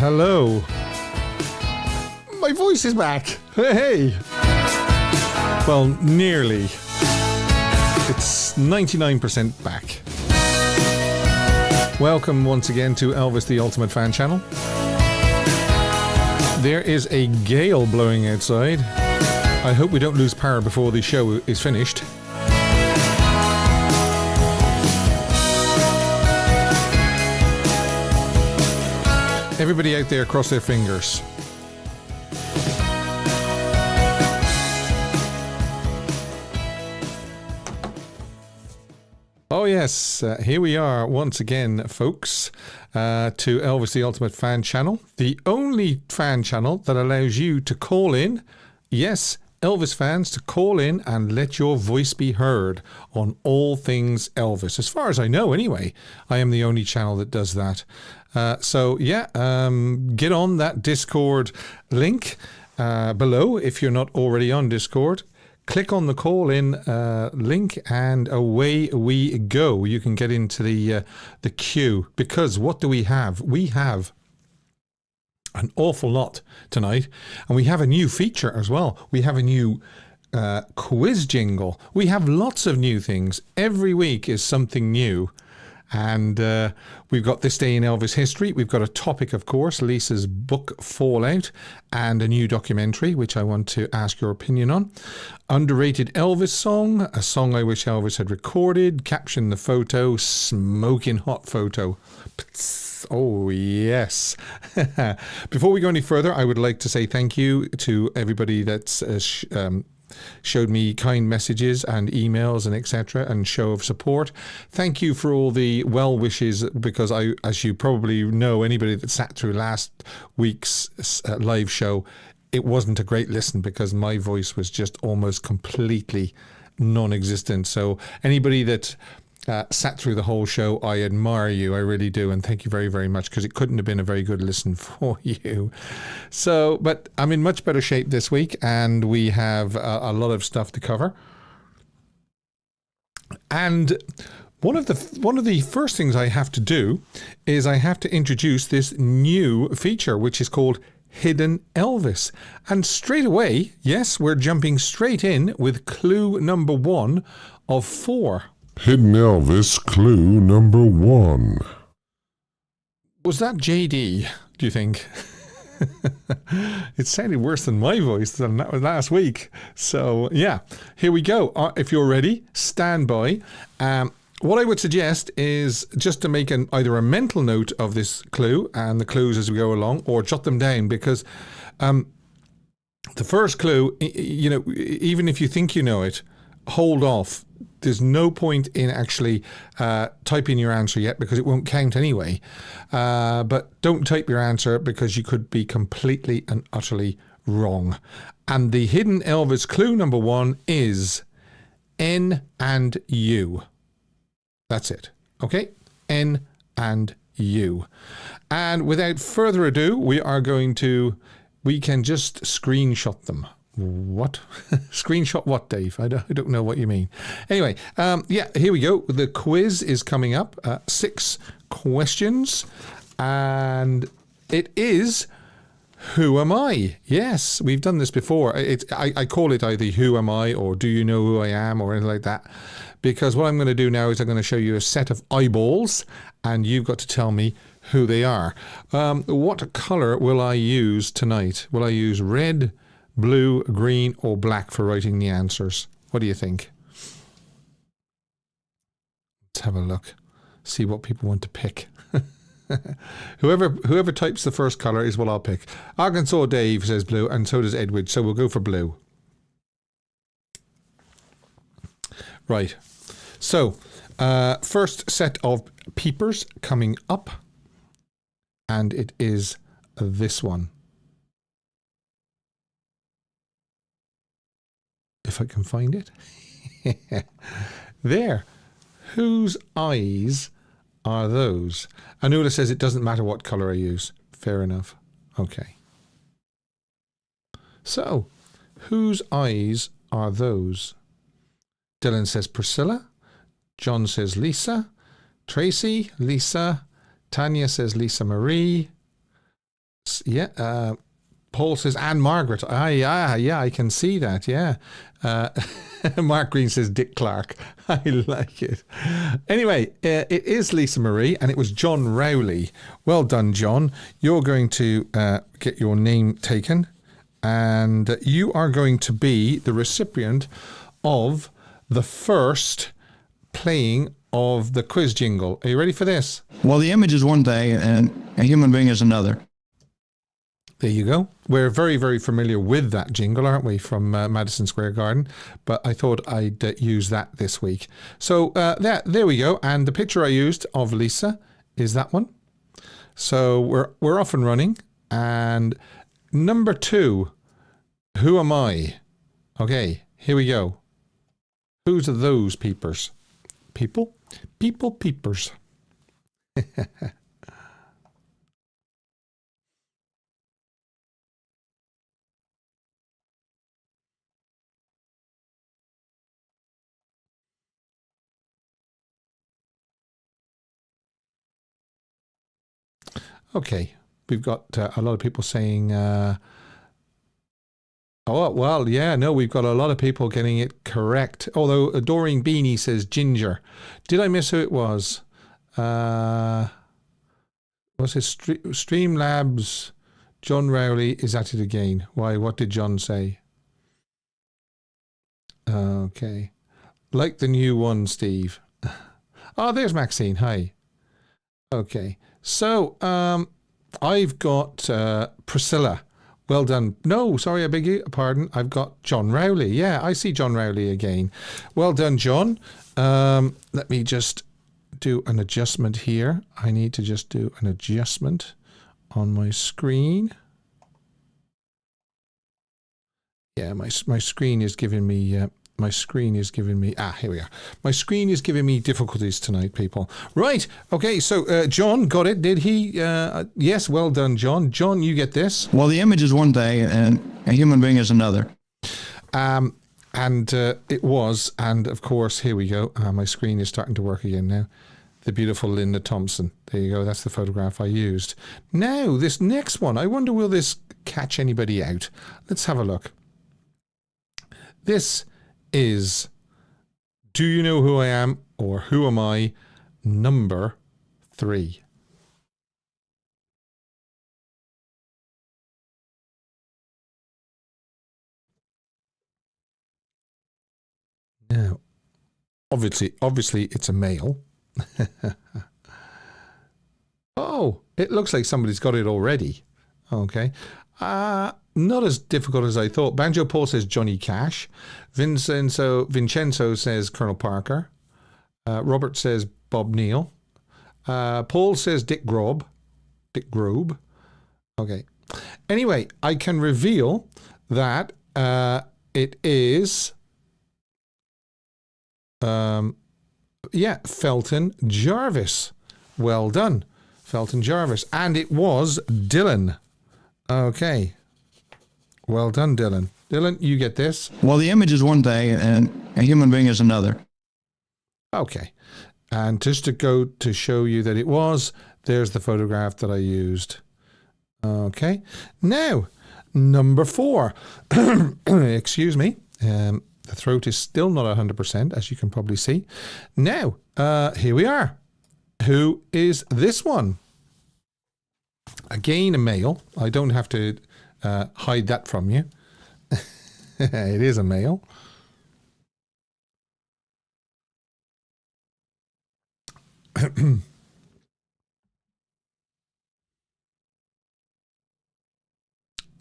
Hello. My voice is back. Hey. Well, nearly. It's 99% back. Welcome once again to Elvis the Ultimate Fan Channel. There is a gale blowing outside. I hope we don't lose power before the show is finished. Everybody out there, cross their fingers. Oh yes, here we are once again, folks, to Elvis the Ultimate Fan Channel, the only fan channel that allows you to call in, yes, Elvis fans, to call in and let your voice be heard on all things Elvis. As far as I know, anyway, I am the only channel that does that. Get on that Discord link below if you're not already on Discord. Click on the call-in link and away we go. You can get into the queue, because what do we have? We have an awful lot tonight, and we have a new feature as well. We have a new quiz jingle. We have lots of new things. Every week is something new. And we've got This Day in Elvis History. We've got a topic, of course, Lisa's book Fallout, and a new documentary, which I want to ask your opinion on. Underrated Elvis song, a song I wish Elvis had recorded, caption the photo, smoking hot photo. Oh, yes. Before we go any further, I would like to say thank you to everybody that's showed me kind messages and emails and etc. and show of support. Thank you for all the well wishes, because I, as you probably know, anybody that sat through last week's live show, it wasn't a great listen because my voice was just almost completely non-existent. So anybody that sat through the whole show, I admire you, I really do, and thank you very, very much, because it couldn't have been a very good listen for you. So, but I'm in much better shape this week, and we have a lot of stuff to cover. And one of the first things I have to do is I have to introduce this new feature, which is called Hidden Elvis. And straight away, yes, we're jumping straight in with clue number 1 of 4. Hidden Elvis clue number 1. Was that JD, do you think? It sounded worse than my voice than that was last week. So, yeah, here we go. If you're ready, stand by. What I would suggest is just to make either a mental note of this clue and the clues as we go along, or jot them down, because the first clue, you know, even if you think you know it, hold off. There's no point in actually typing your answer yet, because it won't count anyway. But don't type your answer, because you could be completely and utterly wrong. And the Hidden Elvis clue number 1 is N and U. That's it. Okay? N and U. And without further ado, we can just screenshot them. What? Screenshot what, Dave? I don't know what you mean. Anyway, here we go. The quiz is coming up. 6 questions. And it is, who am I? Yes, we've done this before. I call it either who am I or do you know who I am or anything like that. Because what I'm going to do now is I'm going to show you a set of eyeballs, and you've got to tell me who they are. What colour will I use tonight? Will I use red, blue, green, or black for writing the answers? What do you think? Let's have a look. See what people want to pick. Whoever types the first colour is what I'll pick. Arkansas Dave says blue, and so does Edward, so we'll go for blue. Right. So, first set of peepers coming up, and it is this one. If I can find it. There. Whose eyes are those? Anula says it doesn't matter what colour I use. Fair enough. Okay. So, whose eyes are those? Dylan says Priscilla. John says Lisa. Tracy, Lisa. Tanya says Lisa Marie. Yeah. Paul says, and Margaret. Yeah, I can see that. Yeah. Mark Green says, Dick Clark. I like it. Anyway, it is Lisa Marie, and it was John Rowley. Well done, John. You're going to get your name taken, and you are going to be the recipient of the first playing of the quiz jingle. Are you ready for this? Well, the image is one thing, and a human being is another. There you go. We're very, very familiar with that jingle, aren't we, from Madison Square Garden? But I thought I'd use that this week. So there we go. And the picture I used of Lisa is that one. So we're off and running. And number 2, who am I? Okay, here we go. Who's those peepers? People? People peepers. Okay, we've got a lot of people saying, oh, well, yeah, no, we've got a lot of people getting it correct. Although Doreen Beanie says Ginger. Did I miss who it was? Was it Streamlabs? John Rowley is at it again. Why? What did John say? Okay. Like the new one, Steve. Oh, there's Maxine. Hi. Okay. So, I've got Priscilla. Well done. No, sorry, I beg your pardon. I've got John Rowley. Yeah, I see John Rowley again. Well done, John. Let me just do an adjustment here. I need to just do an adjustment on my screen. Yeah, my screen is giving me... here we are. My screen is giving me difficulties tonight, people. Right, okay, so John got it, did he? Yes, well done, John. John, you get this. Well, the image is one thing, and a human being is another. It was, and of course, here we go. My screen is starting to work again now. The beautiful Linda Thompson. There you go, that's the photograph I used. Now, this next one, I wonder will this catch anybody out? Let's have a look. This is Do You Know Who I Am or Who Am I? Number 3. Now, obviously it's a male. Oh, it looks like somebody's got it already. Okay. Not as difficult as I thought. Banjo Paul says Johnny Cash. Vincenzo says Colonel Parker. Robert says Bob Neal. Paul says Dick Grobe. Okay. Anyway, I can reveal that it is Felton Jarvis. Well done, Felton Jarvis. And it was Dylan. Okay. Well done, Dylan. Dylan, you get this. Well, the image is one thing, and a human being is another. Okay. And just to go to show you that it was, there's the photograph that I used. Okay. Now, number 4. Excuse me. The throat is still not 100%, as you can probably see. Now, here we are. Who is this one? Again, a male. I don't have to hide that from you. It is a male.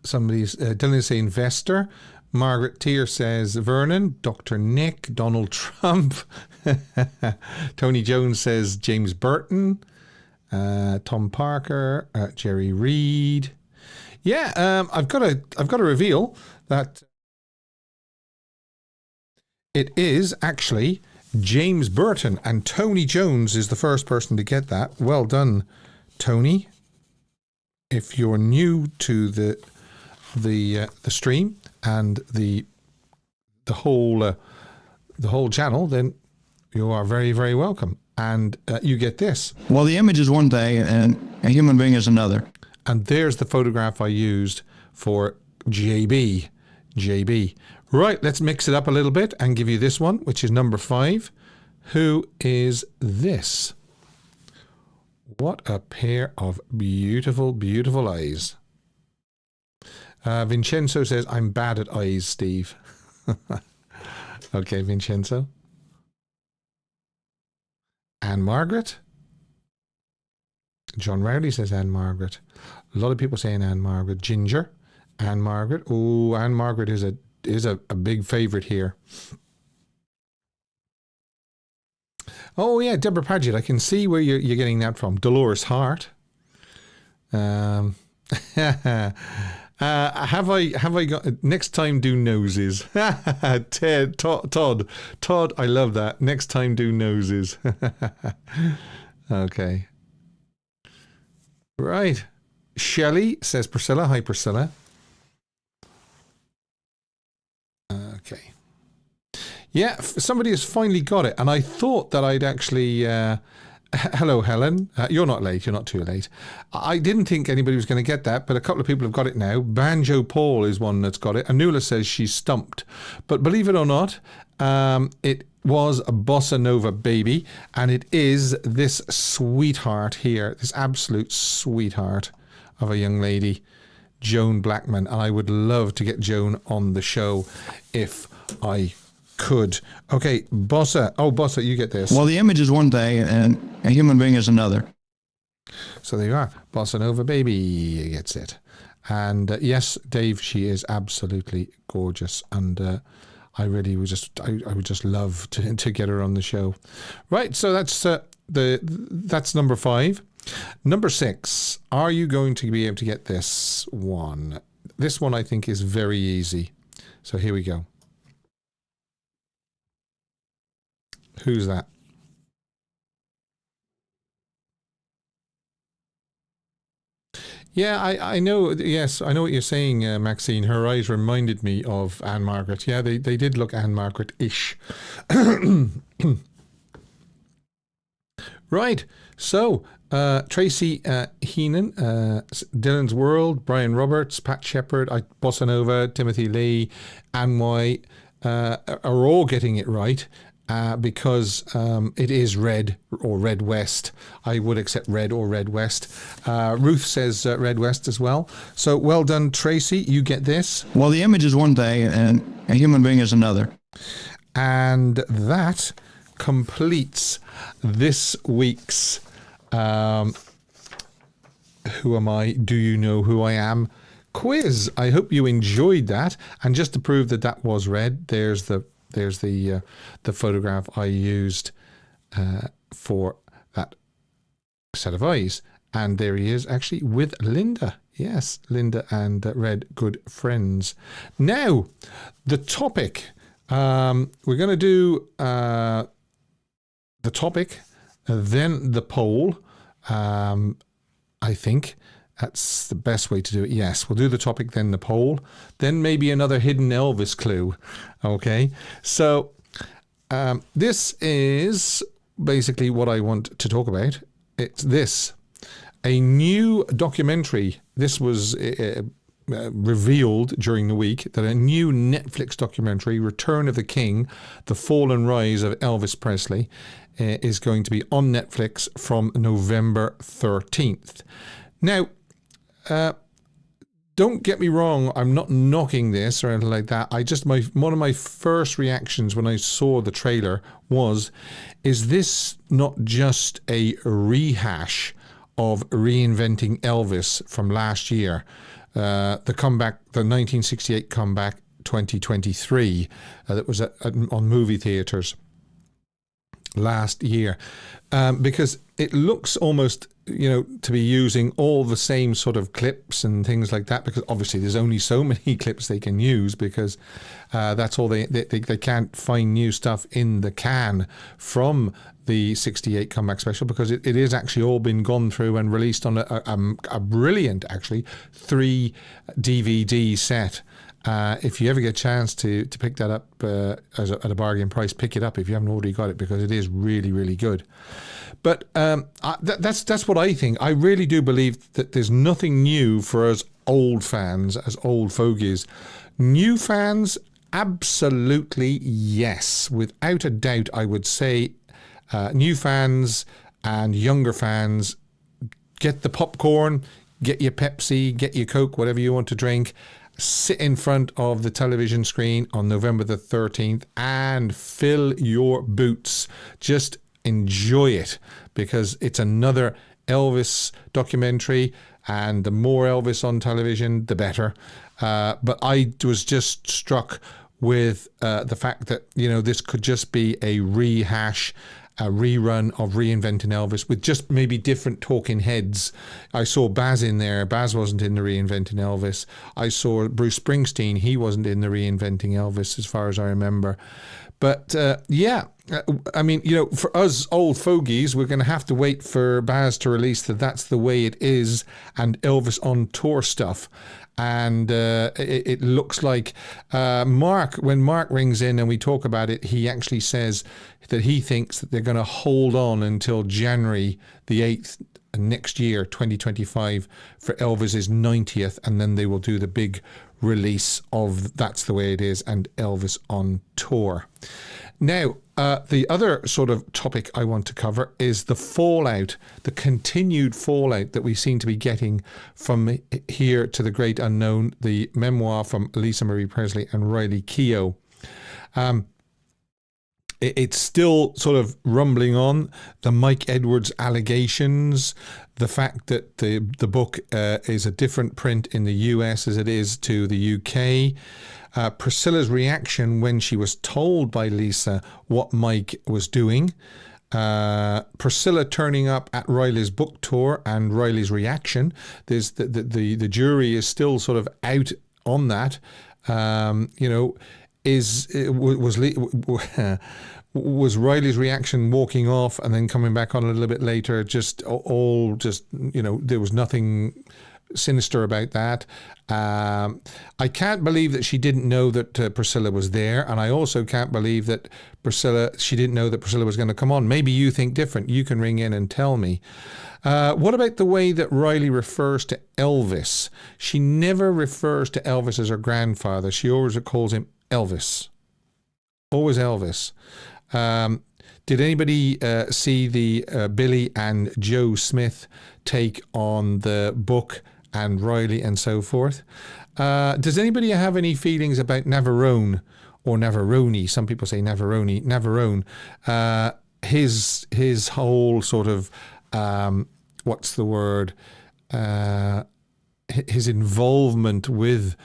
Somebody's Dylan say investor. Margaret Tier says Vernon. Dr. Nick. Donald Trump. Tony Jones says James Burton. Tom Parker. Jerry Reed. Yeah, I've got to reveal that it is actually James Burton, and Tony Jones is the first person to get that. Well done, Tony. If you're new to the stream and the whole channel, then you are very, very welcome. And you get this. Well, the image is one thing, and a human being is another. And there's the photograph I used for JB. Right, let's mix it up a little bit and give you this one, which is number 5. Who is this? What a pair of beautiful, beautiful eyes. Vincenzo says, I'm bad at eyes, Steve. Okay, Vincenzo. Anne Margaret. John Rowley says Anne Margaret. A lot of people saying Anne Margaret. Ginger. Anne Margaret. Oh, Anne Margaret is a big favourite here. Oh yeah, Deborah Paget. I can see where you're getting that from. Dolores Hart. Have I got next time do noses? Todd, I love that. Next time do noses. Okay. Right. Shelley says Priscilla. Hi, Priscilla. Okay. Yeah, somebody has finally got it, and I thought that I'd actually... hello, Helen. You're not late. You're not too late. I didn't think anybody was going to get that, but a couple of people have got it now. Banjo Paul is one that's got it. Anula says she's stumped. But believe it or not, it was a Bossa Nova baby, and it is this sweetheart here, this absolute sweetheart of a young lady, Joan Blackman. And I would love to get Joan on the show if I could. Okay, Bossa. Oh, Bossa, you get this. Well, the image is one thing and a human being is another. So there you are. Bossa Nova baby gets it. And yes, Dave, she is absolutely gorgeous. And I really would just love to get her on the show. Right, so that's number 5. Number 6. Are you going to be able to get this one? This one I think is very easy. So here we go. Who's that? Yeah, I know. Yes, I know what you're saying, Maxine. Her eyes reminded me of Anne Margaret. Yeah, they did look Anne Margaret-ish. Right. So, Tracy Heenan, Dylan's World, Brian Roberts, Pat Shepard, Bossa Nova, Timothy Lee, Anne White are all getting it right. Because it is Red or Red West. I would accept Red or Red West. Ruth says Red West as well. So well done, Tracy. You get this. Well, the image is one thing and a human being is another. And that completes this week's Who Am I? Do You Know Who I Am? Quiz. I hope you enjoyed that. And just to prove that that was red, there's the photograph I used for that set of eyes. And there he is actually with Linda. Yes, Linda and Red, good friends. Now, the topic. We're going to do the topic, then the poll. I think that's the best way to do it. Yes, we'll do the topic, then the poll, then maybe another hidden Elvis clue. Okay, so this is basically what I want to talk about. It's this, a new documentary. This was revealed during the week that a new Netflix documentary, Return of the King, The Fall and Rise of Elvis Presley, is going to be on Netflix from November 13th. Now, don't get me wrong, I'm not knocking this or anything like that. One of my first reactions when I saw the trailer was, is this not just a rehash of reinventing Elvis from last year? The comeback, the 1968 comeback 2023, that was on movie theatres last year. Because it looks almost, to be using all the same sort of clips and things like that, because obviously there's only so many clips they can use, because that's all they can't find new stuff in the can from the 68 comeback special, because it is actually all been gone through and released on a brilliant, actually, 3 DVD set. If you ever get a chance to pick that up at a bargain price, pick it up if you haven't already got it, because it is really, really good. But that's what I think. I really do believe that there's nothing new for us old fans, as old fogies. New fans, absolutely yes. Without a doubt, I would say new fans and younger fans, get the popcorn, get your Pepsi, get your Coke, whatever you want to drink. Sit in front of the television screen on November the 13th and fill your boots. Just enjoy it, because it's another Elvis documentary, and the more Elvis on television, the better. But I was just struck with the fact that, this could just be a rehash, a rerun of Reinventing Elvis with just maybe different talking heads. I saw Baz in there. Baz wasn't in the Reinventing Elvis. I saw Bruce Springsteen. He wasn't in the Reinventing Elvis, as far as I remember. But I mean, for us old fogies, we're going to have to wait for Baz to release the That's the Way It Is and Elvis on Tour stuff. And it looks like when Mark rings in and we talk about it, he actually says that he thinks that they're going to hold on until January the 8th next year, 2025, for Elvis's 90th, and then they will do the big release of That's the Way It Is and Elvis on Tour. Now, the other sort of topic I want to cover is the fallout, the continued fallout that we seem to be getting from Here to the Great Unknown, the memoir from Lisa Marie Presley and Riley Keough. It's still sort of rumbling on, the Mike Edwards allegations, the fact that the book is a different print in the US as it is to the UK. Priscilla's reaction when she was told by Lisa what Mike was doing. Priscilla turning up at Riley's book tour and Riley's reaction. There's the jury is still sort of out on that. Was Riley's reaction walking off and then coming back on a little bit later there was nothing sinister about that. I can't believe that she didn't know that Priscilla was there, and I also can't believe that she didn't know that Priscilla was going to come on. Maybe you think different. You can ring in and tell me. What about the way that Riley refers to Elvis? She never refers to Elvis as her grandfather. She always calls him Elvis. Always Elvis. Did anybody see the Billy and Joe Smith take on the book and Riley and so forth? Does anybody have any feelings about Navarone or Navarone? Some people say Navarone. Navarone. His whole sort of what's the word? His involvement with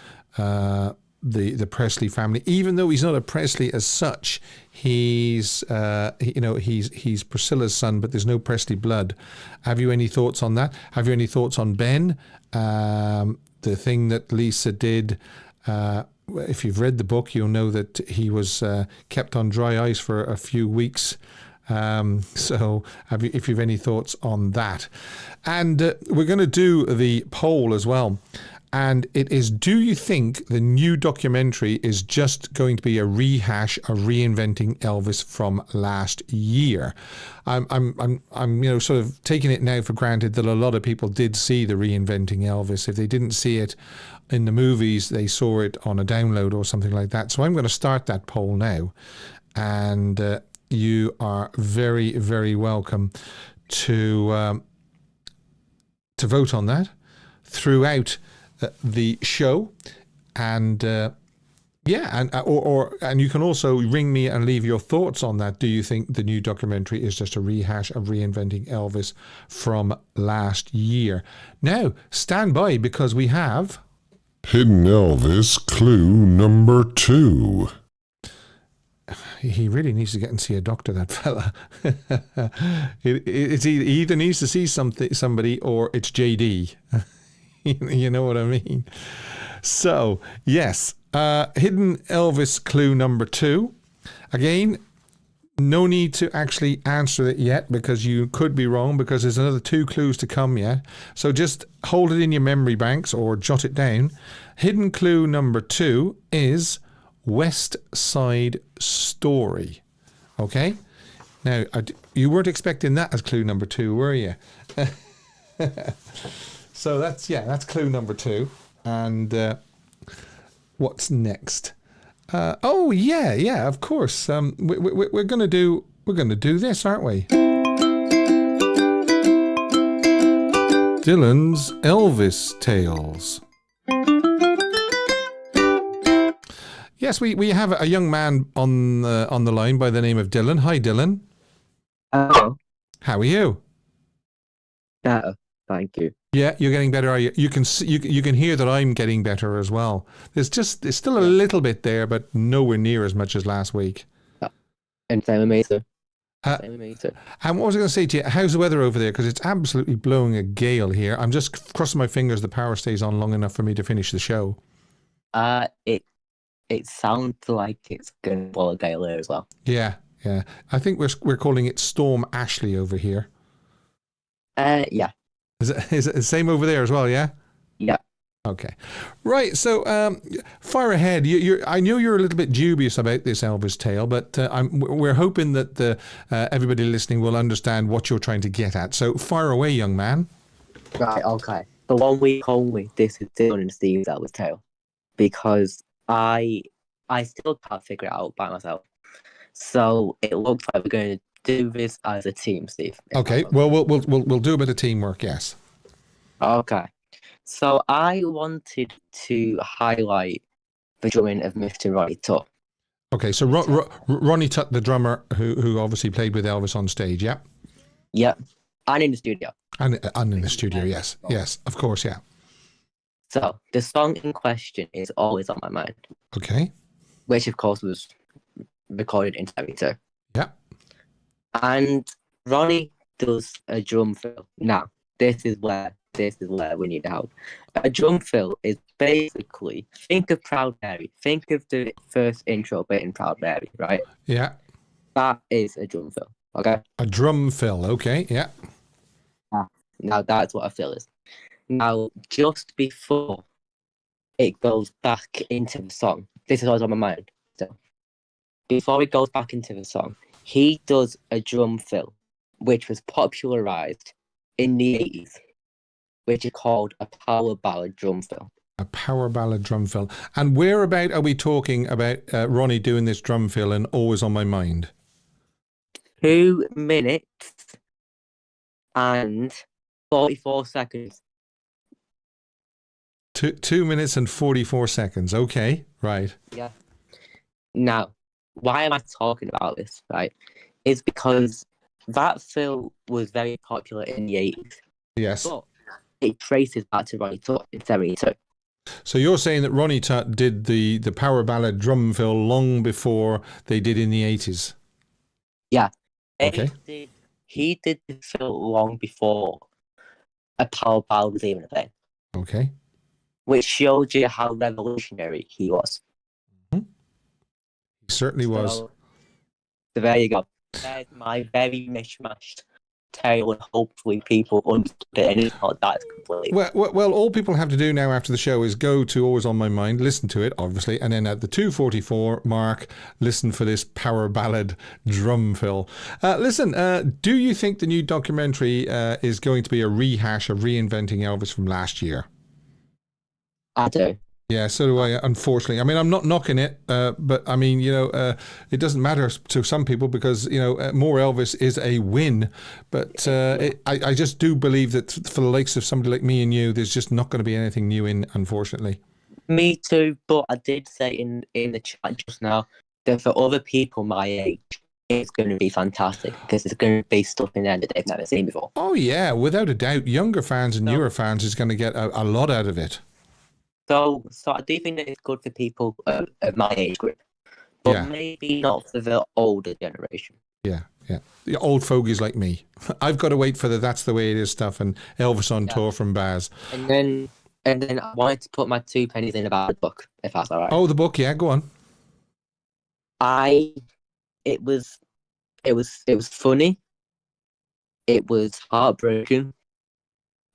the Presley family, even though he's not a Presley as such, he's Priscilla's son, but there's no Presley blood. Have you any thoughts on that? Have you any thoughts on Ben? The thing that Lisa did, if you've read the book, you'll know that he was kept on dry ice for a few weeks. So if you've any thoughts on that. And we're going to do the poll as well. And it is, do you think the new documentary is just going to be a rehash of Reinventing Elvis from last year? I'm sort of taking it now for granted that a lot of people did see the Reinventing Elvis. If they didn't see it in the movies, they saw it on a download or something like that. So I'm going to start that poll now. And you are very, very welcome to vote on that throughout the show, and and you can also ring me and leave your thoughts on that. Do you think the new documentary is just a rehash of Reinventing Elvis from last year? Now stand by, because we have Hidden Elvis clue number 2. He really needs to get and see a doctor, that fella. He either needs to see somebody or it's JD. You know what I mean? So, yes, Hidden Elvis clue number 2. Again, no need to actually answer it yet because you could be wrong because there's another 2 clues to come yet. So just hold it in your memory banks or jot it down. Hidden clue number 2 is West Side Story. Okay? Now, you weren't expecting that as clue number 2, were you? So that's clue number 2. And what's next? Of course. We're gonna do this, aren't we? Dylan's Elvis Tales. Yes, we have a young man on the line by the name of Dylan. Hi, Dylan. Hello. How are you? Better, thank you. Yeah, you're getting better, are you? You can see, you can hear that I'm getting better as well. There's still a little bit there, but nowhere near as much as last week. And same with me, sir. And what was I going to say to you? How's the weather over there? Because it's absolutely blowing a gale here. I'm just crossing my fingers the power stays on long enough for me to finish the show. It sounds like it's going to blow a gale here as well. Yeah. I think we're calling it Storm Ashley over here. Yeah. Is it the same over there as well? Yeah. Yeah. Okay. Right. So, fire ahead. I know you're a little bit dubious about this Elvis tale, but we're hoping that everybody listening will understand what you're trying to get at. So, fire away, young man. Right. Okay. The 1 week only. This is Dylan and Steve's Elvis tale, because I still can't figure it out by myself. So it looks like we're going to do this as a team, Steve. Okay. Well, we'll do a bit of teamwork. Yes. Okay. So I wanted to highlight the drumming of Mr. Ronnie Tutt. Okay. So Ronnie Tutt, the drummer who obviously played with Elvis on stage. Yeah. Yep. And in the studio. And in the studio. Yes. Yes. Of course. Yeah. So the song in question is Always on My Mind. Okay. Which of course was recorded in 72. Yeah. And Ronnie does a drum fill. Now, this is where we need help. A drum fill is basically, think of Proud Mary. Think of the first intro bit in Proud Mary, right? Yeah. That is a drum fill, okay? A drum fill, okay, yeah. Now, that's what a fill is. Now, just before it goes back into the song, this is always on my mind. So, before it goes back into the song, he does a drum fill, which was popularized in the 80s, which is called a power ballad drum fill. A power ballad drum fill. And whereabout are we talking about Ronnie doing this drum fill and Always on My Mind? 2 minutes and 44 seconds. 2 minutes and 44 seconds. Okay, right. Yeah. Now, why am I talking about this, right? It's because that fill was very popular in the 80s. Yes. But it traces back to Ronnie Tutt in 72. So you're saying that Ronnie Tutt did the power ballad drum fill long before they did in the 80s? Yeah. Okay. He did the fill long before a power ballad was even a thing. Okay. Which showed you how revolutionary he was. Mm-hmm. He certainly was. So there you go. There's my very mishmashed tale, and hopefully people understood it, and it's not that completely. Well, all people have to do now after the show is go to Always on My Mind, listen to it, obviously, and then at the 2:44 mark, listen for this power ballad drum fill. Listen, do you think the new documentary is going to be a rehash of reinventing Elvis from last year? I do. Yeah, so do I, unfortunately. I mean, I'm not knocking it, but I mean, it doesn't matter to some people because, more Elvis is a win. But I just do believe that for the likes of somebody like me and you, there's just not going to be anything new in, unfortunately. Me too, but I did say in the chat just now that for other people my age, it's going to be fantastic because there's going to be stuff in there that they've never seen before. Oh, yeah, without a doubt. Younger fans and newer fans is going to get a lot out of it. So I do think that it's good for people of my age group, but maybe not for the older generation. Yeah. The old fogies like me. I've got to wait for the That's the Way It Is stuff and Elvis on tour from Baz. And then I wanted to put my 2 pennies in about the book, if that's all right. Oh, the book, yeah, go on. It was It was funny. It was heartbreaking.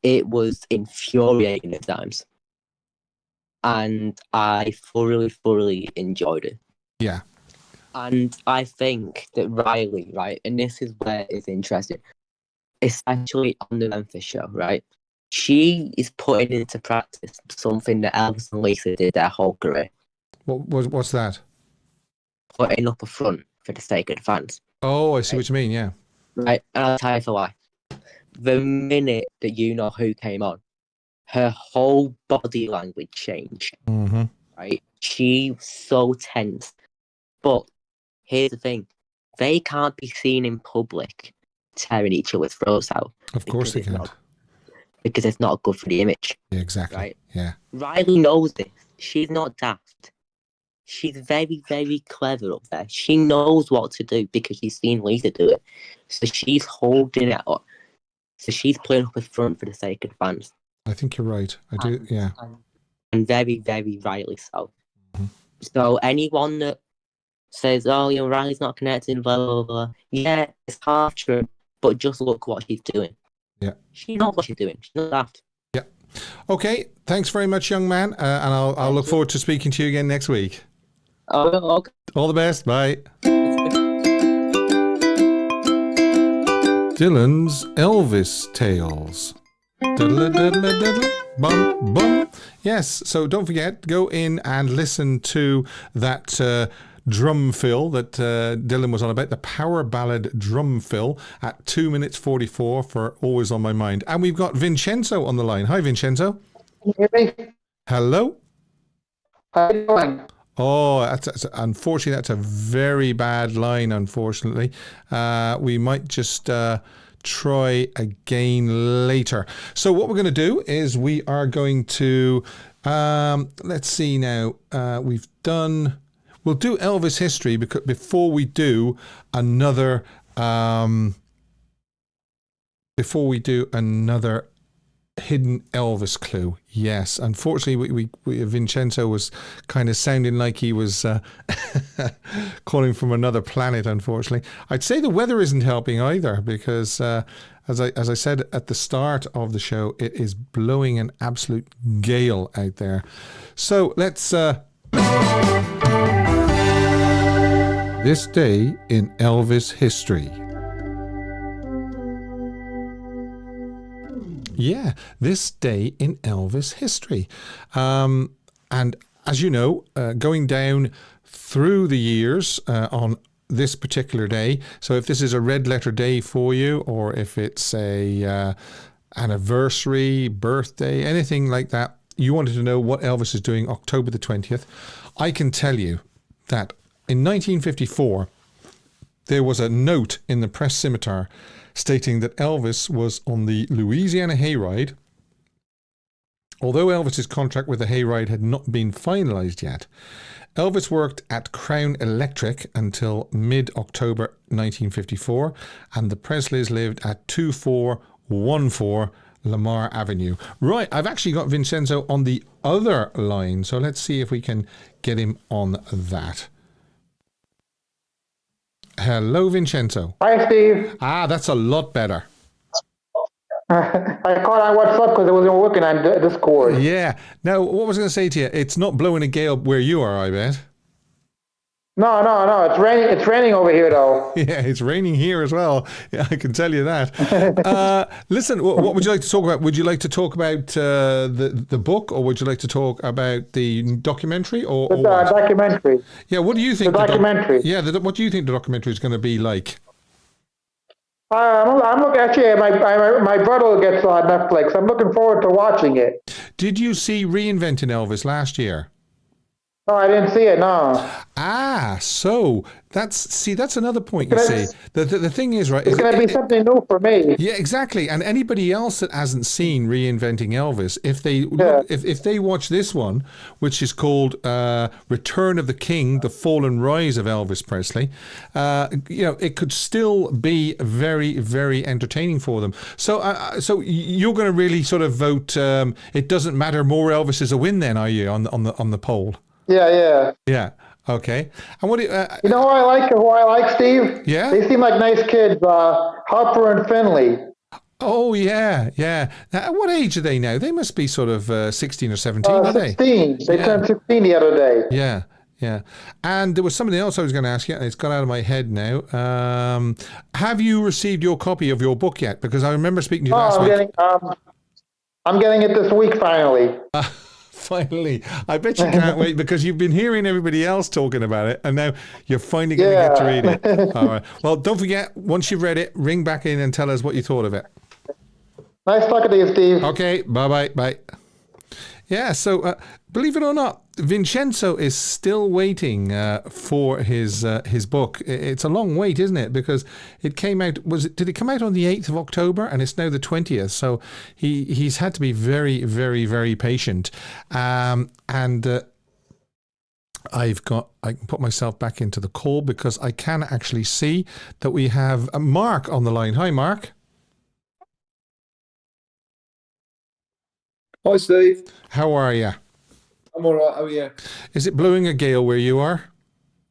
It was infuriating at times, and I thoroughly enjoyed it. Yeah. And I think that Riley, right, and this is where it's interesting, especially on the Memphis show, right? She is putting into practice something that Elvis and Lisa did their whole career, What's that? putting up a front for the sake of the fans, Oh, I see what you mean. Yeah. right? And I'll tell you for why. The minute that You Know Who came on, her whole body language changed, Mm-hmm. right? She was so tense. But here's the thing, they can't be seen in public tearing each other's throats out. Of course they because it's can't. because it's not good for the image. Yeah, exactly. Right. Yeah. Riley knows this. She's not daft. She's very clever up there. She knows what to do because she's seen Lisa do it. So she's holding it up. So she's playing up a front for the sake of the fans. I think you're right. I do. Yeah. And very rightly so. Mhm. So anyone that says, oh, Riley's not connected, blah, blah, blah. Yeah, it's half true, but just look what she's doing. Yeah. She knows what she's doing. She's not daft. Yeah. Okay. Thanks very much, young man. And I'll look forward to speaking to you again next week. Oh, okay. All the best. Bye. Dylan's Elvis Tales. Diddle, diddle, diddle, bum, bum. Yes, so don't forget, go in and listen to that drum fill that Dylan was on about, the power ballad drum fill at 2 minutes 44 for Always on My Mind. And we've got Vincenzo on the line. Hi, Vincenzo. Can you hear me? Hello. How you doing? Oh, unfortunately, that's a very bad line, unfortunately. We might just try again later. So what we're going to do is we are going to, let's see now, we'll do Elvis history because before we do another, hidden Elvis clue. Yes, unfortunately, we Vincenzo was kind of sounding like he was calling from another planet. Unfortunately, I'd say the weather isn't helping either because, as I said at the start of the show, it is blowing an absolute gale out there. So let's. This day in Elvis history. Yeah, this day in Elvis history. And as you know, going down through the years on this particular day, so if this is a red letter day for you, or if it's a anniversary, birthday, anything like that, you wanted to know what Elvis is doing October the 20th, I can tell you that in 1954, there was a note in the press scimitar stating that Elvis was on the Louisiana hayride. Although Elvis's contract with the hayride had not been finalised yet, Elvis worked at Crown Electric until mid-October 1954, and the Presleys lived at 2414 Lamar Avenue. Right, I've actually got Vincenzo on the other line, so let's see if we can get him on that. Hello, Vincenzo. Hi, Steve. That's a lot better. I called on WhatsApp because it wasn't working on Discord. Yeah. Now, what was I going to say to you? It's not blowing a gale where you are, I bet. No. It's raining. It's raining over here, though. Yeah, it's raining here as well. Yeah, I can tell you that. Listen, what would you like to talk about? Would you like to talk about the book, or would you like to talk about the documentary, or The what? documentary. Yeah, what do you think? The documentary. What do you think the documentary is going to be like? I'm looking. Actually, my brother gets on Netflix. I'm looking forward to watching it. Did you see Reinventing Elvis last year? No, I didn't see it. No. So that's another point. You see, the thing is, right? It's going to be something new for me. Yeah, exactly. And anybody else that hasn't seen Reinventing Elvis, if they watch this one, which is called Return of the King: The Fall and Rise of Elvis Presley, it could still be very, very entertaining for them. So you're going to really sort of vote. It doesn't matter. More Elvis is a win. Then are you on the poll? Yeah. Yeah. Okay. And what do you, You know who I like, Steve? Yeah? They seem like nice kids. Harper and Finley. Oh, yeah, yeah. Now, what age are they now? They must be sort of 16 or 17, are they? 16. They Yeah. turned 16 the other day. Yeah, yeah. And there was something else I was going to ask you, and it's gone out of my head now. Have you received your copy of your book yet? Because I remember speaking to you last week. I'm getting it this week, finally. Finally. I bet you can't wait because you've been hearing everybody else talking about it, and now you're finally going to get to read it. All right. Well, don't forget, once you've read it, ring back in and tell us what you thought of it. Nice talking to you, Steve. Okay, bye-bye, bye. Yeah, so believe it or not, Vincenzo is still waiting for his book. It's a long wait, isn't it? Because it came out, did it come out on the 8th of October? And it's now the 20th. So he's had to be very, very, very patient. I can put myself back into the call because I can actually see that we have Mark on the line. Hi, Mark. Hi, Steve. How are you? I'm all right. How are you? Is it blowing a gale where you are?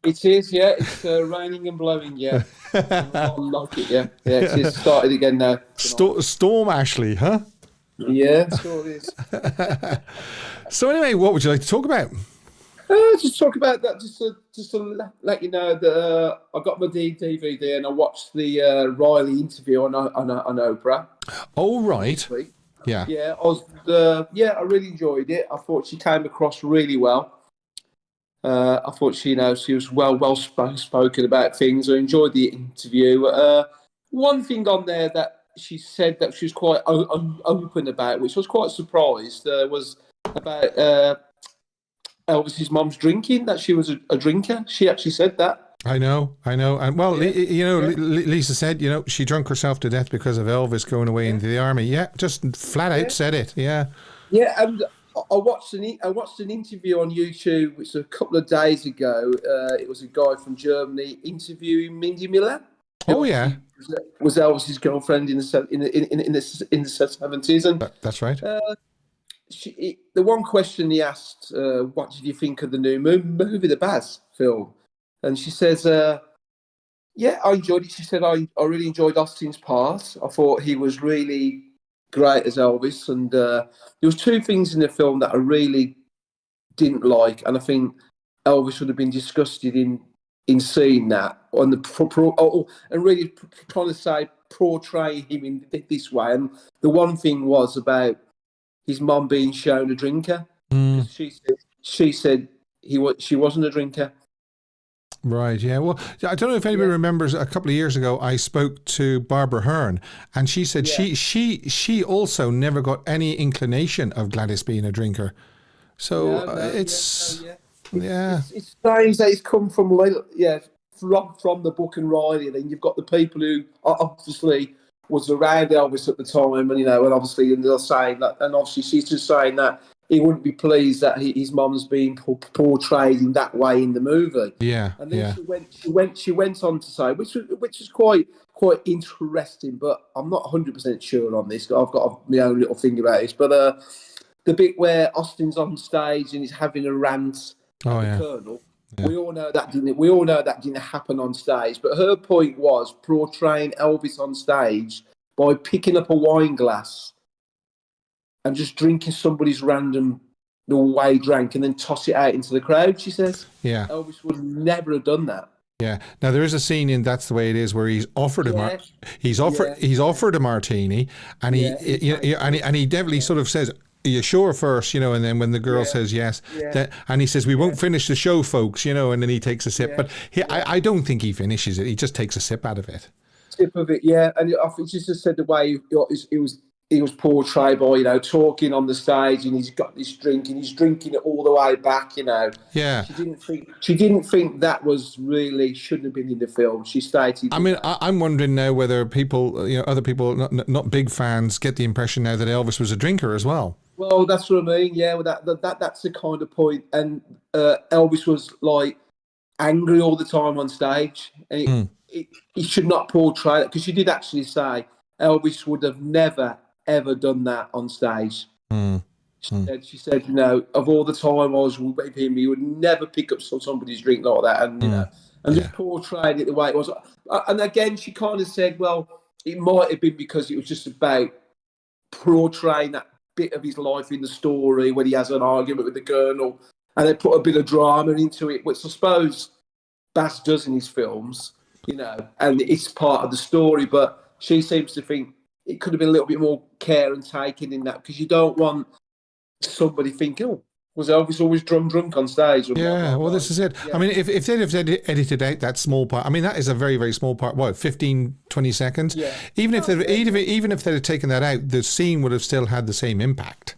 It is, yeah. It's raining and blowing, yeah. I like it, yeah. Yeah, it's started again now. Storm Ashley, huh? Yeah, sure it is. So anyway, what would you like to talk about? Just talk about that, just to let you know that I got my DVD and I watched the Riley interview on Oprah. Oh, right. Yeah. Yeah, I really enjoyed it. I thought she came across really well. I thought she was well spoken about things. I enjoyed the interview. One thing on there that she said that she was quite open about, which I was quite surprised, was about Elvis's mom's drinking. That she was a drinker. She actually said that. I know. And well, Lisa said, she drunk herself to death because of Elvis going away into the army. Yeah, just flat out said it. Yeah. Yeah, and I watched an interview on YouTube, which was a couple of days ago. It was a guy from Germany interviewing Mindy Miller. Oh yeah, was Elvis's girlfriend in the 70s, and that's right. The one question he asked, "What did you think of the new movie, the Baz film?" And she says, yeah, I enjoyed it. She said, I really enjoyed Austin's part. I thought he was really great as Elvis. And there was two things in the film that I really didn't like. And I think Elvis would have been disgusted in seeing that. And really trying to say, portray him in this way. And the one thing was about his mum being shown a drinker. She said she wasn't a drinker. Right, yeah. Well, I don't know if anybody remembers, a couple of years ago, I spoke to Barbara Hearn, and she said she also never got any inclination of Gladys being a drinker. So it's strange that it's come from from the book and Riley. Then you've got the people who obviously was around Elvis at the time, and obviously, and they're saying that, and obviously she's just saying that he wouldn't be pleased that his mum's being portrayed in that way in the movie. Yeah, and then she went on to say, which is quite interesting, but I'm not 100% sure on this. I've got my own little thing about this, but the bit where Austin's on stage and he's having a rant at the Colonel. Yeah. We all know that didn't happen on stage. But her point was portraying Elvis on stage by picking up a wine glass and just drinking somebody's random the way he drank and then toss it out into the crowd, she says. Yeah. Elvis would never have done that. Yeah. Now there is a scene in That's the Way It Is where he's offered he's offered a martini, and he definitely sort of says, "Are you sure first?" And then when the girl says yes, and he says, "We won't finish the show, folks," and then he takes a sip. But I don't think he finishes it. He just takes a sip out of it. Sip of it, yeah. And I think she just said the way he was portrayed by, talking on the stage, and he's got this drink and he's drinking it all the way back, Yeah. She didn't think that was really, shouldn't have been in the film. She stated. I mean, I'm wondering now whether people, other people, not big fans, get the impression now that Elvis was a drinker as well. Well, that's what I mean. Yeah, well, that's the kind of point. And Elvis was like angry all the time on stage, and he should not portray that, because she did actually say Elvis would have never ever done that on stage. She said, you know, of all the time I was with him, he would never pick up somebody's drink like that, and you know, and just portrayed it the way it was. And again, she kind of said, well, it might have been because it was just about portraying that bit of his life in the story when he has an argument with the Colonel, and they put a bit of drama into it, which I suppose Baz does in his films, you know, and it's part of the story. But she seems to think it could have been a little bit more care and taken in that, because you don't want somebody thinking, oh, was Elvis always drunk on stage? Yeah, well, this is it. Yeah. I mean, if they'd have edited out that small part, I mean, that is a very, very small part, what, 15, 20 seconds? Yeah. Even if they'd have taken that out, the scene would have still had the same impact.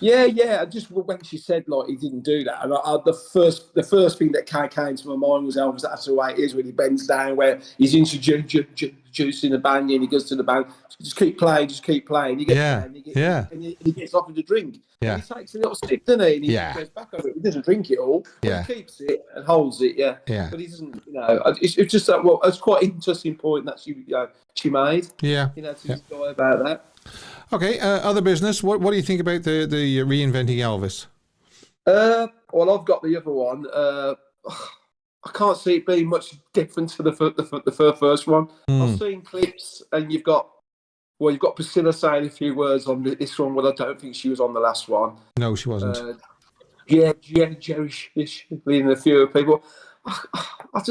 Yeah. Just when she said, like, he didn't do that, and the first thing that came to my mind was Elvis. That's the way it is when he bends down, where he's introducing the band, and he goes to the band, just keep playing. He gets down, and he gets offered a drink. Yeah. And he takes a little sip, doesn't he? And he goes back over it. He doesn't drink it all. Yeah. He keeps it and holds it. Yeah. But he doesn't. You know, it's just that. Well, it's quite an interesting point that she made. Yeah. You know, to this guy about that. Okay, other business. What do you think about the reinventing Elvis? Well, I've got the other one. I can't see it being much different to the first one. I've seen clips, and you've got Priscilla saying a few words on this one. Well, I don't think she was on the last one. No, she wasn't. Jerry Shipley and a few people. I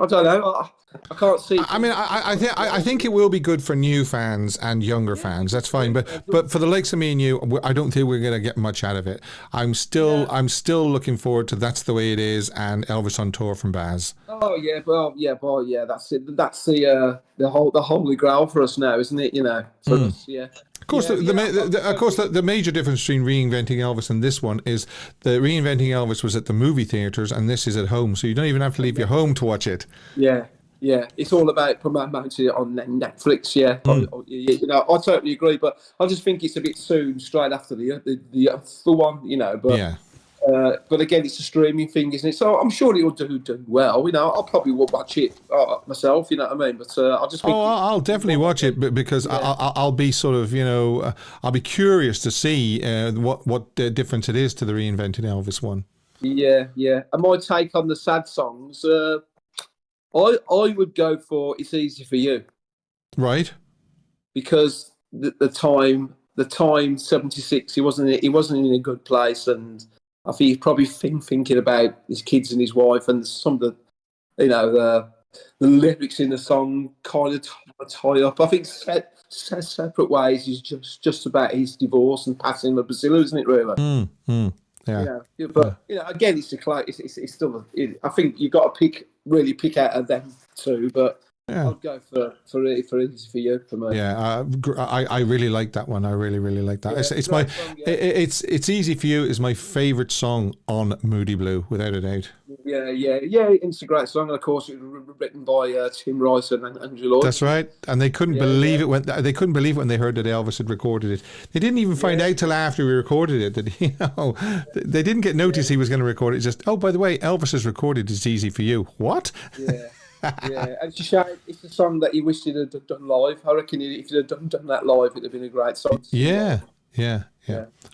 don't know. I can't see. I mean, I think it will be good for new fans and younger fans. That's fine. But for the likes of me and you, I don't think we're going to get much out of it. I'm still looking forward to That's the Way It Is and Elvis on Tour from Baz. Oh yeah, that's it. That's the holy grail for us now, isn't it? You know. For us, yeah. Of course, the major difference between reinventing Elvis and this one is the reinventing Elvis was at the movie theaters, and this is at home, so you don't even have to leave your home to watch it. Yeah, it's all about promoting it on Netflix. Yeah, you know, I totally agree, but I just think it's a bit soon, straight after the one, you know. But yeah. But again, it's a streaming thing, isn't it? So I'm sure it'll do well. You know, I'll probably watch it myself. You know what I mean? But I just think I'll definitely watch it because I'll be sort of, you know, I'll be curious to see what difference it is to the reinvented Elvis one. Yeah. And my take on the sad songs, I would go for It's Easy for You. Right. Because the time 76, he wasn't in a good place, and I think he's probably thinking about his kids and his wife, and some of the, you know, the lyrics in the song kind of tie up. I think Separate Ways is just about his divorce and passing of Brazil, isn't it? Really. Yeah. But you know, again, it's still. I think you've got to pick out of them two, but. Yeah. I'll go for Easy for You for me. Yeah, I really like that one. I really like that. Yeah, it's my song, it's Easy for You is my favourite song on Moody Blue, without a doubt. Yeah. It's a great song, and of course it was written by Tim Rice and Andrew Lloyd. That's right, and they couldn't believe it when they heard that Elvis had recorded it. They didn't even find out till after we recorded it that, you know, they didn't get notice he was going to record it. Just, oh, by the way, Elvis has recorded It's Easy for You. What? Yeah. Yeah, and it's a song that he wished he'd have done live. I reckon if he'd have done that live, it'd have been a great song. Yeah. All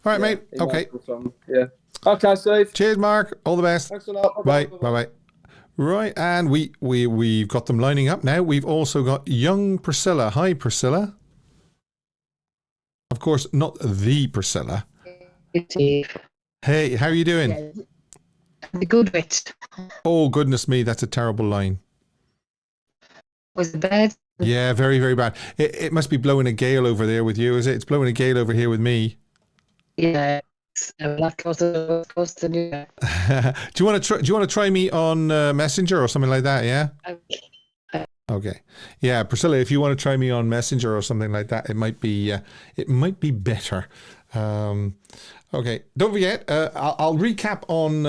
right, mate. Okay. Yeah. Okay, Steve. Cheers, Mark. All the best. Thanks a lot. Bye. Right, and we've got them lining up now. We've also got young Priscilla. Hi, Priscilla. Of course, not the Priscilla. Hey, how are you doing? The good bit. Oh, goodness me, that's a terrible line. Was it bad? Yeah, very, very bad. It must be blowing a gale over there with you, is it? It's blowing a gale over here with me. Yeah, I'm not close to do that. Do you want to try me on Messenger or something like that? Yeah. Okay. Yeah, Priscilla, if you want to try me on Messenger or something like that, it might be better. Okay. Don't forget. I'll recap on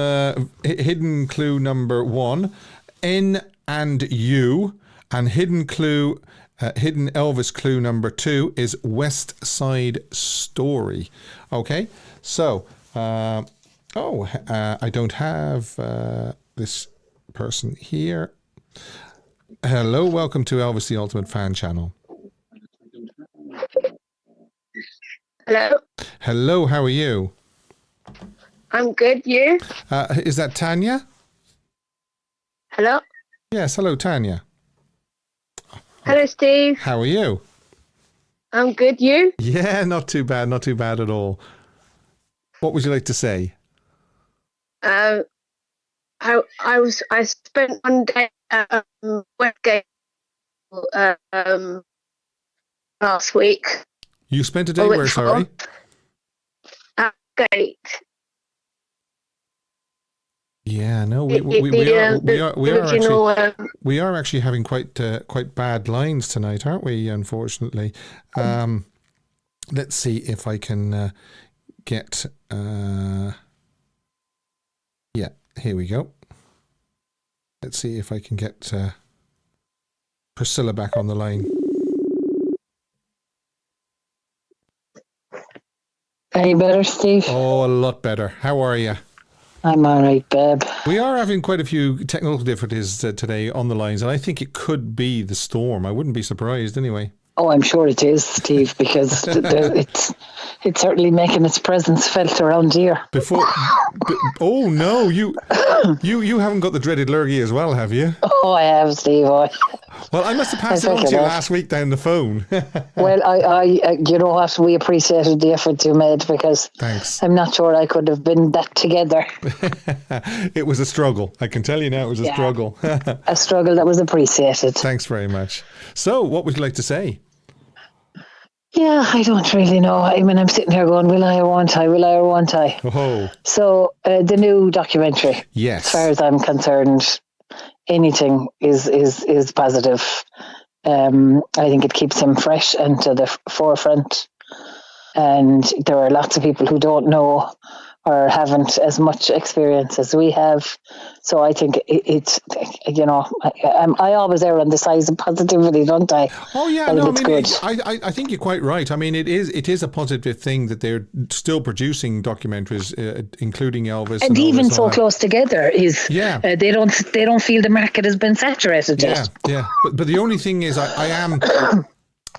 hidden clue number 1, N and U. And hidden Elvis clue number 2 is West Side Story. Okay, so I don't have this person here. Hello, welcome to Elvis the Ultimate Fan Channel. Hello. Hello, how are you? I'm good. You? Is that Tanya? Hello? Yes, hello, Tanya. Hello, Steve. How are you? I'm good. You? Yeah, not too bad at all. What would you like to say? I spent one day at Westgate last week. You spent a day where, sorry? At Gate. Yeah, no, we are actually having quite bad lines tonight, aren't we? Unfortunately, let's see if I can get. Yeah, here we go. Let's see if I can get Priscilla back on the line. Any better, Steve? Oh, a lot better. How are you? I'm all right, babe. We are having quite a few technical difficulties today on the lines, and I think it could be the storm. I wouldn't be surprised anyway. Oh, I'm sure it is, Steve, because it's certainly making its presence felt around here. Oh no, you haven't got the dreaded lurgy as well, have you? Oh, I have, Steve. Well, I must have passed it on to you last week down the phone. Well, I you know what? We appreciated the effort you made, because thanks. I'm not sure I could have been that together. It was a struggle. I can tell you now, it was a struggle. A struggle that was appreciated. Thanks very much. So, what would you like to say? Yeah, I don't really know. I mean, I'm sitting here going, will I or won't I? Will I or won't I? Oh. So, the new documentary. Yes. As far as I'm concerned, anything is positive. I think it keeps him fresh and to the forefront. And there are lots of people who don't know or haven't as much experience as we have. So I think it's, you know, I always err on the side of positivity, don't I? Oh yeah, it's I good. I think you're quite right. I mean, it is a positive thing that they're still producing documentaries, including Elvis, and even so close together is they don't feel the market has been saturated yet. Yeah. But the only thing is, I am.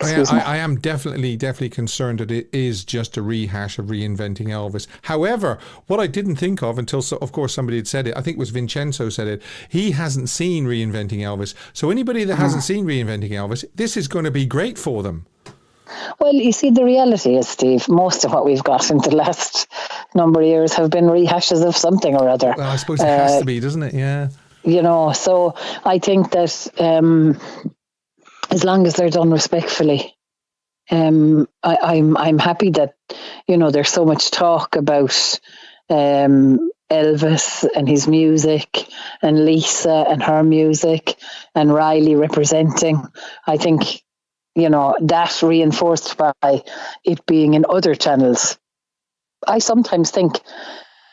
I am definitely concerned that it is just a rehash of reinventing Elvis. However, what I didn't think of until, of course, somebody had said it, I think it was Vincenzo said it, he hasn't seen Reinventing Elvis. So anybody that hasn't seen Reinventing Elvis, this is going to be great for them. Well, you see, the reality is, Steve, most of what we've got in the last number of years have been rehashes of something or other. Well, I suppose it has to be, doesn't it? Yeah. You know, so I think that as long as they're done respectfully, I'm happy that, you know, there's so much talk about Elvis and his music and Lisa and her music and Riley representing. I think, you know, that reinforced by it being in other channels. I sometimes think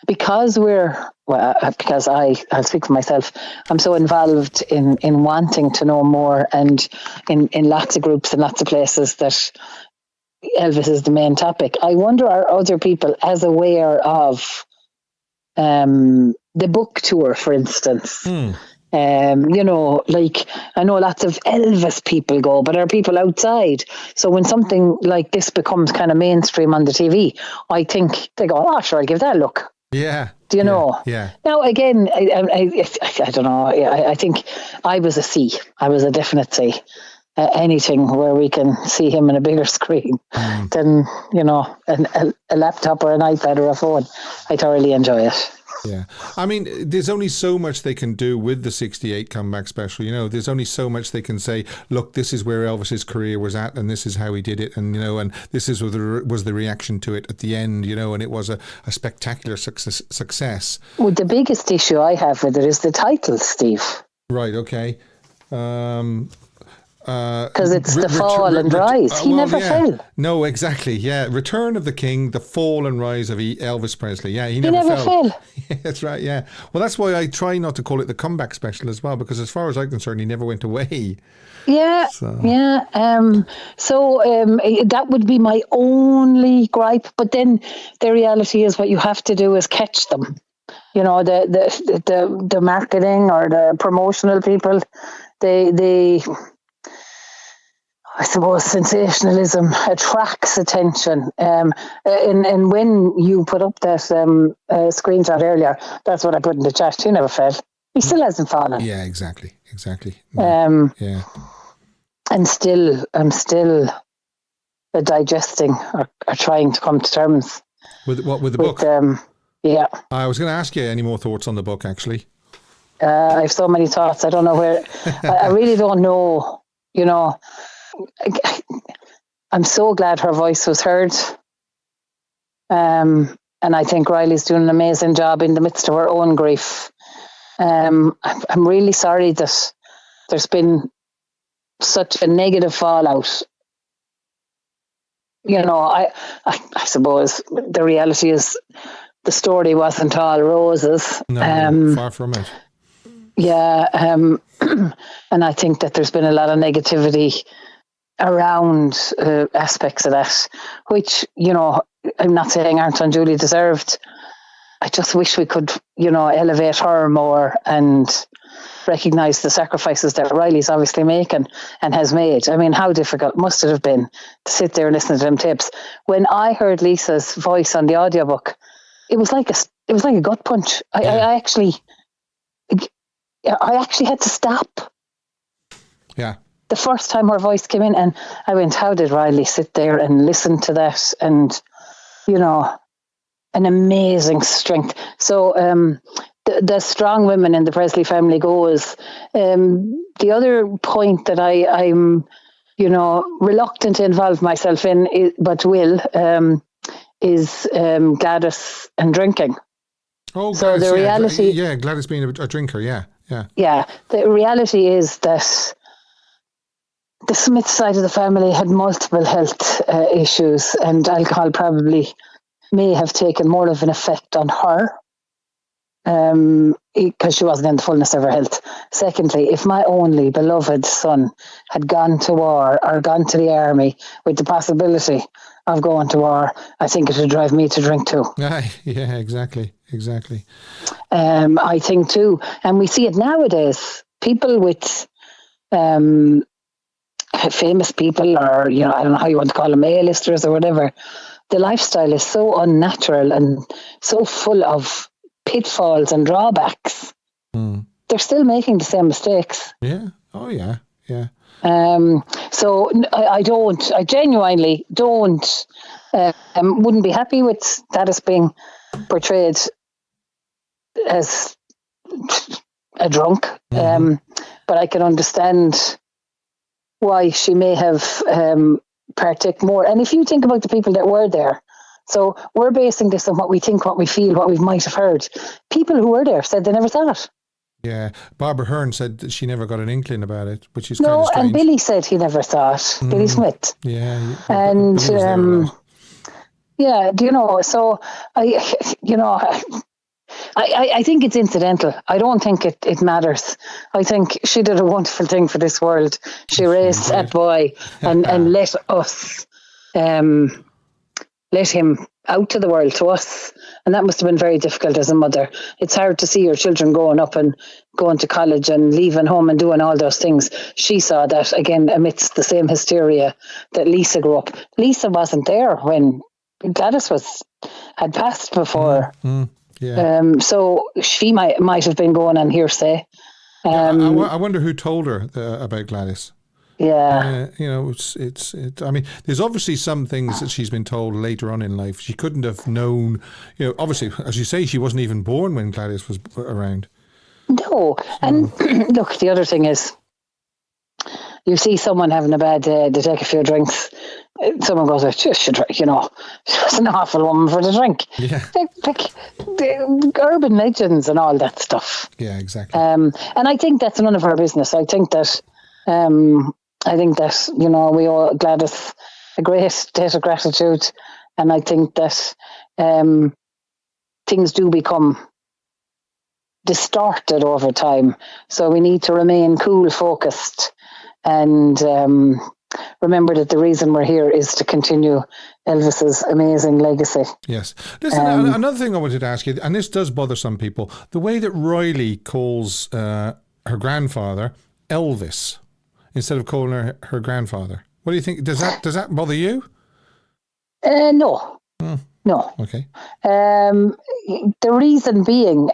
because I'll speak for myself, I'm so involved in wanting to know more, and in lots of groups and lots of places that Elvis is the main topic. I wonder, are other people as aware of the book tour, for instance? You know, like, I know lots of Elvis people go, but are people outside? So when something like this becomes kind of mainstream on the TV, I think they go, oh, sure, I'll give that a look. Yeah. Do you know? Yeah. Now, again, I don't know. I think I was a C. I was a definite C. Anything where we can see him on a bigger screen than, you know, a laptop or an iPad or a phone. I thoroughly enjoy it. Yeah. I mean, there's only so much they can do with the 68 comeback special. You know, there's only so much they can say, look, this is where Elvis's career was at, and this is how he did it. And, you know, and this is was the reaction to it at the end, you know, and it was a spectacular success. Well, the biggest issue I have with it is the title, Steve. Right. Okay. Because it's the fall and rise. He never fell. No, exactly. Yeah. Return of the King, the fall and rise of Elvis Presley. Yeah, he never fell. Yeah, that's right. Yeah. Well, that's why I try not to call it the comeback special as well, because as far as I'm concerned, he never went away. Yeah. Yeah. So that would be my only gripe. But then the reality is, what you have to do is catch them. You know, the marketing or the promotional people, they I suppose sensationalism attracts attention. And when you put up that screenshot earlier, that's what I put in the chat. He never fell. He still hasn't fallen. Yeah, exactly. No. Yeah. And still, I'm still digesting or trying to come to terms With the book? Yeah. I was going to ask you any more thoughts on the book, actually. I have so many thoughts. I don't know where. I really don't know. You know, I'm so glad her voice was heard. And I think Riley's doing an amazing job in the midst of her own grief. I'm really sorry that there's been such a negative fallout. You know, I suppose the reality is the story wasn't all roses. No, far from it. Yeah, and I think that there's been a lot of negativity around aspects of that, which, you know, I'm not saying aren't unduly deserved. I just wish we could, you know, elevate her more and recognise the sacrifices that Riley's obviously making and has made. I mean, how difficult must it have been to sit there and listen to them tapes? When I heard Lisa's voice on the audiobook, it was like a gut punch. I actually had to stop. Yeah. The first time her voice came in, and I went, how did Riley sit there and listen to that? And, you know, an amazing strength. So the strong women in the Presley family goes. The other point that I'm, you know, reluctant to involve myself in, but will, is Gladys and drinking. Oh, so Gladys, the reality, Gladys being a drinker, yeah. The reality is that the Smith side of the family had multiple health issues, and alcohol probably may have taken more of an effect on her because she wasn't in the fullness of her health. Secondly, if my only beloved son had gone to war or gone to the army with the possibility of going to war, I think it would drive me to drink too. Yeah, exactly. I think too, and we see it nowadays. People with famous people, or, you know, I don't know how you want to call them, A-listers or whatever, the lifestyle is so unnatural and so full of pitfalls and drawbacks. They're still making the same mistakes. Yeah. Oh, yeah. So I genuinely don't, wouldn't be happy with that as being portrayed as a drunk. But I can understand why she may have partaked more. And if you think about the people that were there, so we're basing this on what we think, what we feel, what we might have heard. People who were there said they never saw it. Yeah, Barbara Hearn said that she never got an inkling about it, which is kind of strange. And Billy said he never saw it. Billy Smith. Yeah. And yeah, you know, so I think it's incidental. I don't think it matters. I think she did a wonderful thing for this world. She raised that boy and let us, let him out to the world, to us. And that must have been very difficult as a mother. It's hard to see your children growing up and going to college and leaving home and doing all those things. She saw that, again, amidst the same hysteria that Lisa grew up. Lisa wasn't there when Gladys had passed before. Yeah. So she might have been going on hearsay. I wonder who told her about Gladys. Yeah. You know, it's. I mean, there's obviously some things that she's been told later on in life. She couldn't have known. You know, obviously, as you say, she wasn't even born when Gladys was around. No. And look, the other thing is, you see someone having a bad day, they take a few drinks. Someone goes, she drink, you know, she was an awful woman for the drink. Yeah. Like the urban legends and all that stuff. Yeah, exactly. And I think that's none of our business. I think that, you know, we owe Gladys a great debt of gratitude. And I think that things do become distorted over time. So we need to remain cool, focused, and remember that the reason we're here is to continue Elvis's amazing legacy. Yes. Listen, another thing I wanted to ask you, and this does bother some people, the way that Riley calls her grandfather Elvis instead of calling her grandfather. What do you think? Does that bother you? No. No. Okay. The reason being,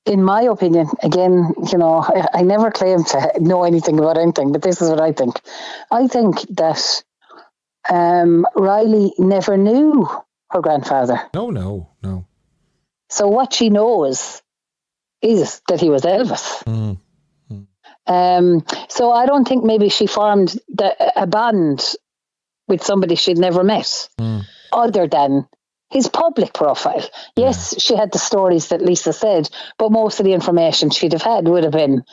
in my opinion, again, I never claim to know anything about anything, but this is what I think. I think that Riley never knew her grandfather. No. So what she knows is that he was Elvis. So I don't think maybe she formed a bond with somebody she'd never met, other than his public profile. Yes, she had the stories that Lisa said, but most of the information she'd have had would have been,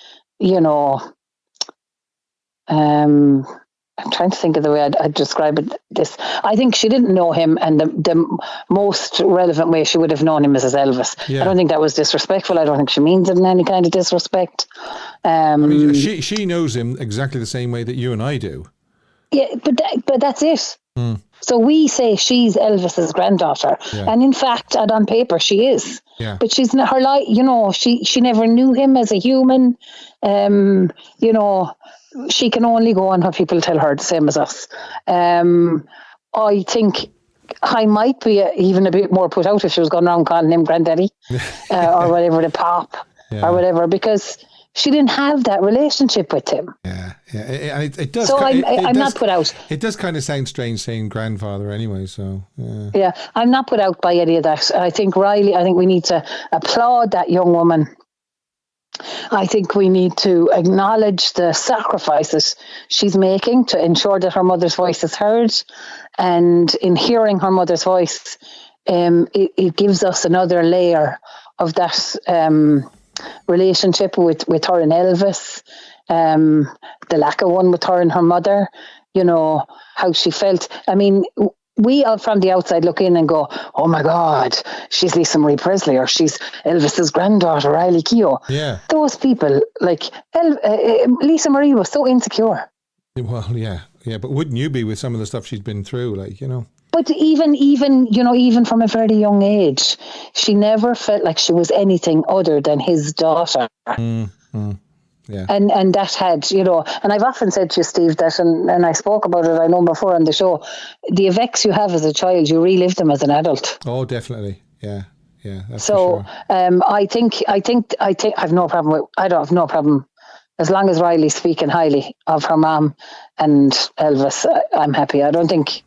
I'm trying to think of the way I'd describe this. I think she didn't know him, and the most relevant way she would have known him is as Elvis. Yeah. I don't think that was disrespectful. I don't think she means it in any kind of disrespect. She knows him exactly the same way that you and I do. Yeah, but that's it. So we say she's Elvis's granddaughter, and in fact, and on paper, she is. Yeah. But she's not her she never knew him as a human. She can only go on what people tell her, the same as us. I think I might be even a bit more put out if she was going around calling him granddaddy or whatever, the pop or whatever, because she didn't have that relationship with him. Yeah. And it does. So I'm not put out. It does kind of sound strange saying grandfather anyway. So yeah, I'm not put out by any of that. I think Riley. I think we need to applaud that young woman. I think we need to acknowledge the sacrifices she's making to ensure that her mother's voice is heard. And in hearing her mother's voice, it gives us another layer of that relationship with her and Elvis, the lack of one with her and her mother, how she felt. I mean, we all from the outside look in and go, oh my God, she's Lisa Marie Presley, or she's Elvis's granddaughter, Riley Keough. Yeah. Those people, like Lisa Marie was so insecure. Well, yeah. But wouldn't you be with some of the stuff she's been through, But even from a very young age, she never felt like she was anything other than his daughter. Yeah. And that had, and I've often said to you, Steve, that, and I spoke about it, I know before on the show, the effects you have as a child, you relive them as an adult. Oh, definitely. Yeah. That's so, for sure. I think I've no problem I don't have no problem. As long as Riley's speaking highly of her mom and Elvis, I'm happy. I don't think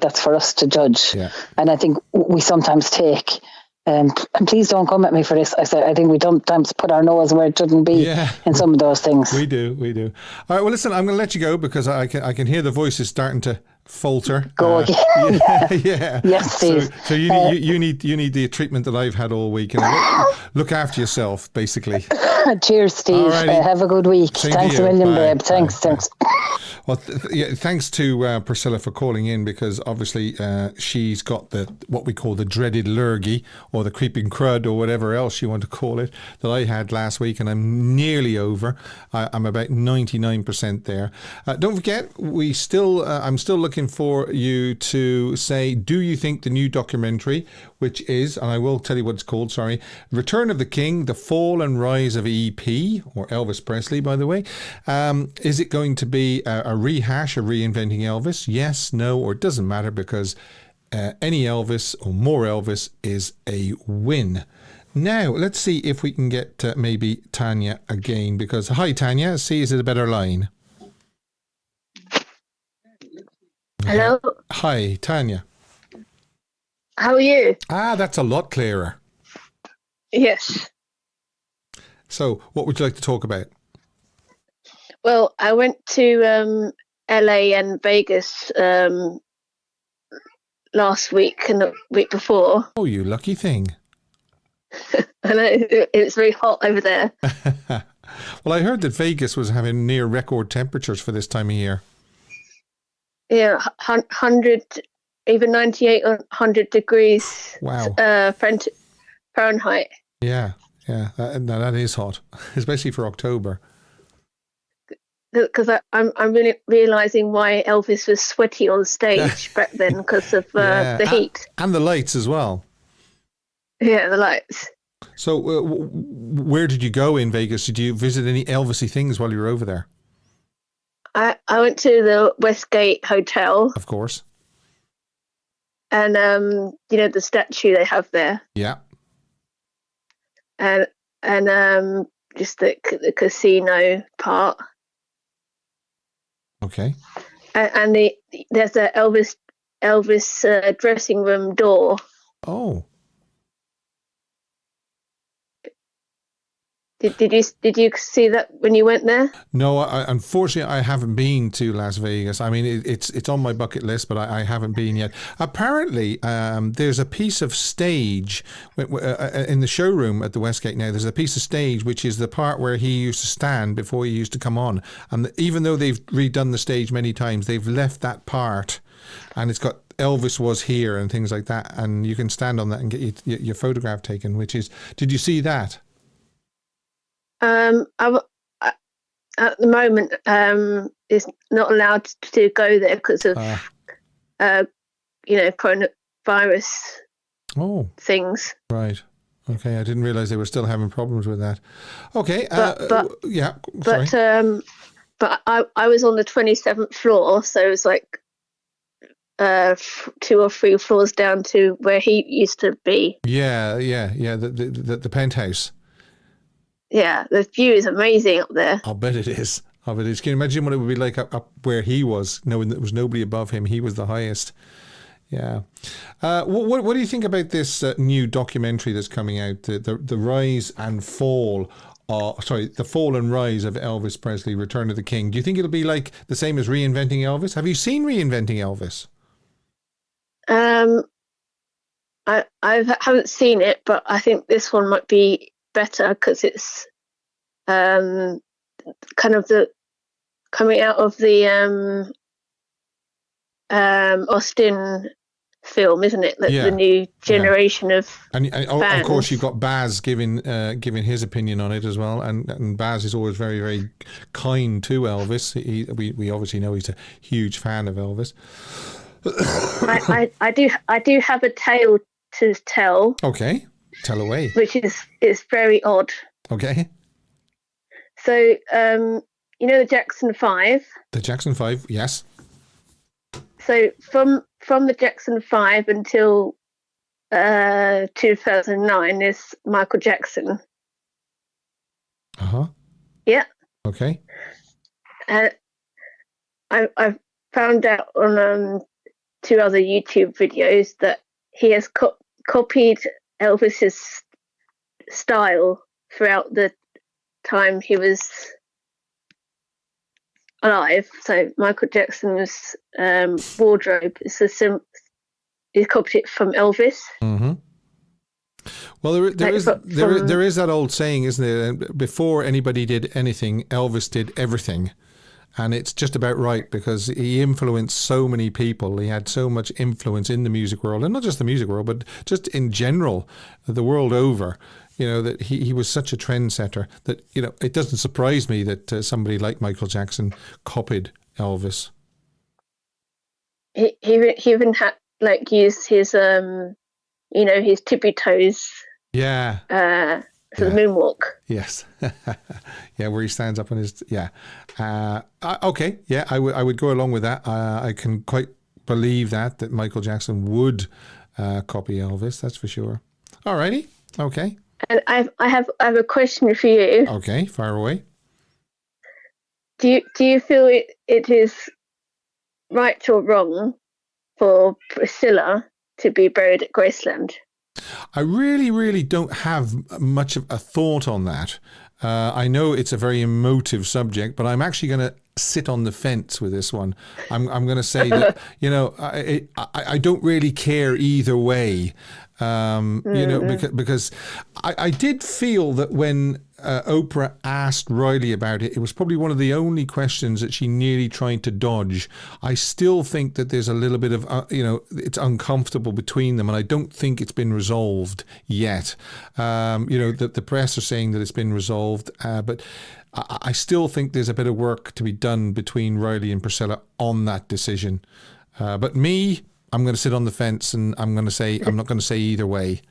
that's for us to judge. Yeah. And I think we sometimes take, and please don't come at me for this. I think we sometimes put our nose where it shouldn't be in some of those things. We do. All right. Well, listen, I'm going to let you go because I can hear the voices starting to falter. Go again. Yeah. Yes, Steve. So you need the treatment that I've had all week, and look after yourself, basically. Cheers, Steve. Have a good week. Thanks a million, babe. Thanks. Well, thanks to Priscilla for calling in, because obviously she's got what we call the dreaded lurgy, or the creeping crud, or whatever else you want to call it, that I had last week, and I'm nearly over. I'm about 99% there. Don't forget, I'm still looking for you to say, do you think the new documentary, which is, and I will tell you what it's called, Return of the King, The Fall and Rise of EP, or Elvis Presley, by the way, is it going to be a rehash of Reinventing Elvis? Yes, no, or it doesn't matter, because any Elvis or more Elvis is a win. Now, let's see if we can get maybe Tanya again, because, hi Tanya, is it a better line? Hello. Hi, Tanya. How are you? That's a lot clearer. Yes. So, what would you like to talk about? Well, I went to LA and Vegas last week and the week before. Oh, you lucky thing. I know, it's very hot over there. Well, I heard that Vegas was having near record temperatures for this time of year. Yeah, 100, even 98 or 100 degrees. Wow. Fahrenheit. Yeah. That is hot, especially for October. Because I'm really realising why Elvis was sweaty on stage back then, because of the heat. And the lights as well. Yeah, the lights. So where did you go in Vegas? Did you visit any Elvis-y things while you were over there? I went to the Westgate Hotel, Of course. and the statue they have there, Yeah. and just the casino part, Okay. and there's a Elvis dressing room door. Oh. Did you see that when you went there? No, unfortunately, I haven't been to Las Vegas. I mean, it's on my bucket list, but I haven't been yet. Apparently, there's a piece of stage in the showroom at the Westgate now. There's a piece of stage which is the part where he used to stand before he used to come on. And even though they've redone the stage many times, they've left that part, and it's got Elvis was here and things like that. And you can stand on that and get your photograph taken. Did you see that? At the moment, is not allowed to go there because of coronavirus things. Right. Okay, I didn't realize they were still having problems with that. Okay, yeah. Sorry. But I was on the 27th floor, so it was like 2 or 3 floors down to where he used to be. Yeah. The penthouse. Yeah, the view is amazing up there. I'll bet it is. Can you imagine what it would be like up where he was, knowing that there was nobody above him? He was the highest. Yeah. What do you think about this new documentary that's coming out, the rise and fall? The fall and rise of Elvis Presley, Return of the King. Do you think it'll be like the same as Reinventing Elvis? Have you seen Reinventing Elvis? I haven't seen it, but I think this one might be better because it's kind of the coming out of the Austin film, isn't it? The new generation of and fans. Of course you've got Baz giving his opinion on it as well, and Baz is always very, very kind to Elvis. We obviously know he's a huge fan of Elvis. I do have a tale to tell. Okay, tell away. Which is very odd. Okay. So the Jackson 5. The Jackson 5, yes. So from the Jackson 5 until 2009 is Michael Jackson. Uh-huh. Yeah. Okay. I found out on 2 other YouTube videos that he has copied Elvis's style throughout the time he was alive. So Michael Jackson's wardrobe is he copied it from Elvis. Mm-hmm. Well, there is that old saying, isn't there? Before anybody did anything, Elvis did everything. And it's just about right, because he influenced so many people. He had so much influence in the music world, and not just the music world, but just in general, the world over. That he was such a trendsetter that, it doesn't surprise me that somebody like Michael Jackson copied Elvis. He even had used his his tippy toes. Yeah. For the moonwalk. Yes. Yeah, where he stands up on his okay. Yeah, I would go along with that. I can quite believe that Michael Jackson would copy Elvis. That's for sure. Alrighty. Okay. And I have a question for you. Okay, fire away. Do you feel it is right or wrong for Priscilla to be buried at Graceland? I really, really don't have much of a thought on that. I know it's a very emotive subject, but I'm actually going to sit on the fence with this one. I'm going to say that, I don't really care either way. Because I did feel that when Oprah asked Riley about it, it was probably one of the only questions that she nearly tried to dodge. I still think that there's a little bit of, it's uncomfortable between them, and I don't think it's been resolved yet. The press are saying that it's been resolved, but I still think there's a bit of work to be done between Riley and Priscilla on that decision. But I'm going to sit on the fence, and I'm not going to say either way.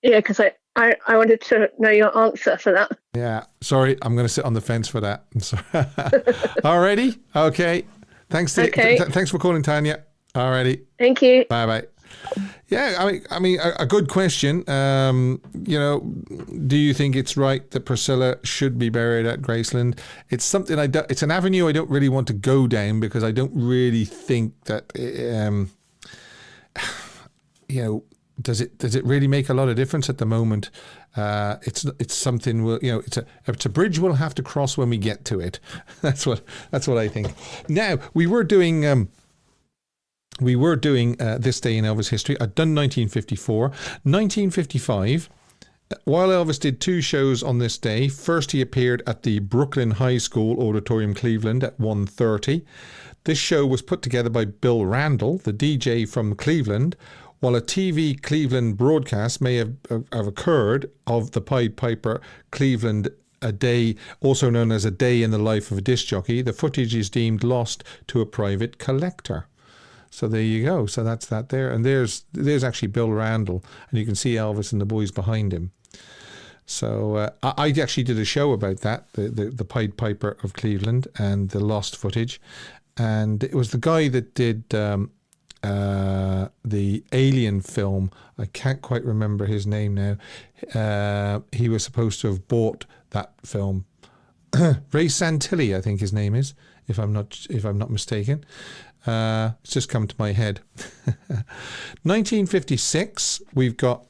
Yeah, because I wanted to know your answer for that. Yeah, sorry, I'm going to sit on the fence for that. Alrighty, okay. Thanks. Okay. Thanks for calling, Tanya. Alrighty. Thank you. Bye bye. Yeah, I mean, a good question. You know, do you think it's right that Priscilla should be buried at Graceland? It's something it's an avenue I don't really want to go down, because I don't really think that, you know, does it really make a lot of difference at the moment? It's something it's a bridge we'll have to cross when we get to it. That's what I think. Now, we were doing this day in Elvis history. I'd done 1954. 1955, while Elvis did 2 shows on this day. First, he appeared at the Brooklyn High School Auditorium, Cleveland at 1:30. This show was put together by Bill Randall, the DJ from Cleveland, while a TV Cleveland broadcast may have occurred of the Pied Piper Cleveland a day, also known as A Day in the Life of a Disc Jockey. The footage is deemed lost to a private collector. So there you go. So that's that there. And there's actually Bill Randall, and you can see Elvis and the boys behind him. So I actually did a show about that, the Pied Piper of Cleveland and the lost footage. And it was the guy that did the Alien film. I can't quite remember his name now. He was supposed to have bought that film. Ray Santilli, I think his name is, if I'm not mistaken. It's just come to my head. 1956, we've got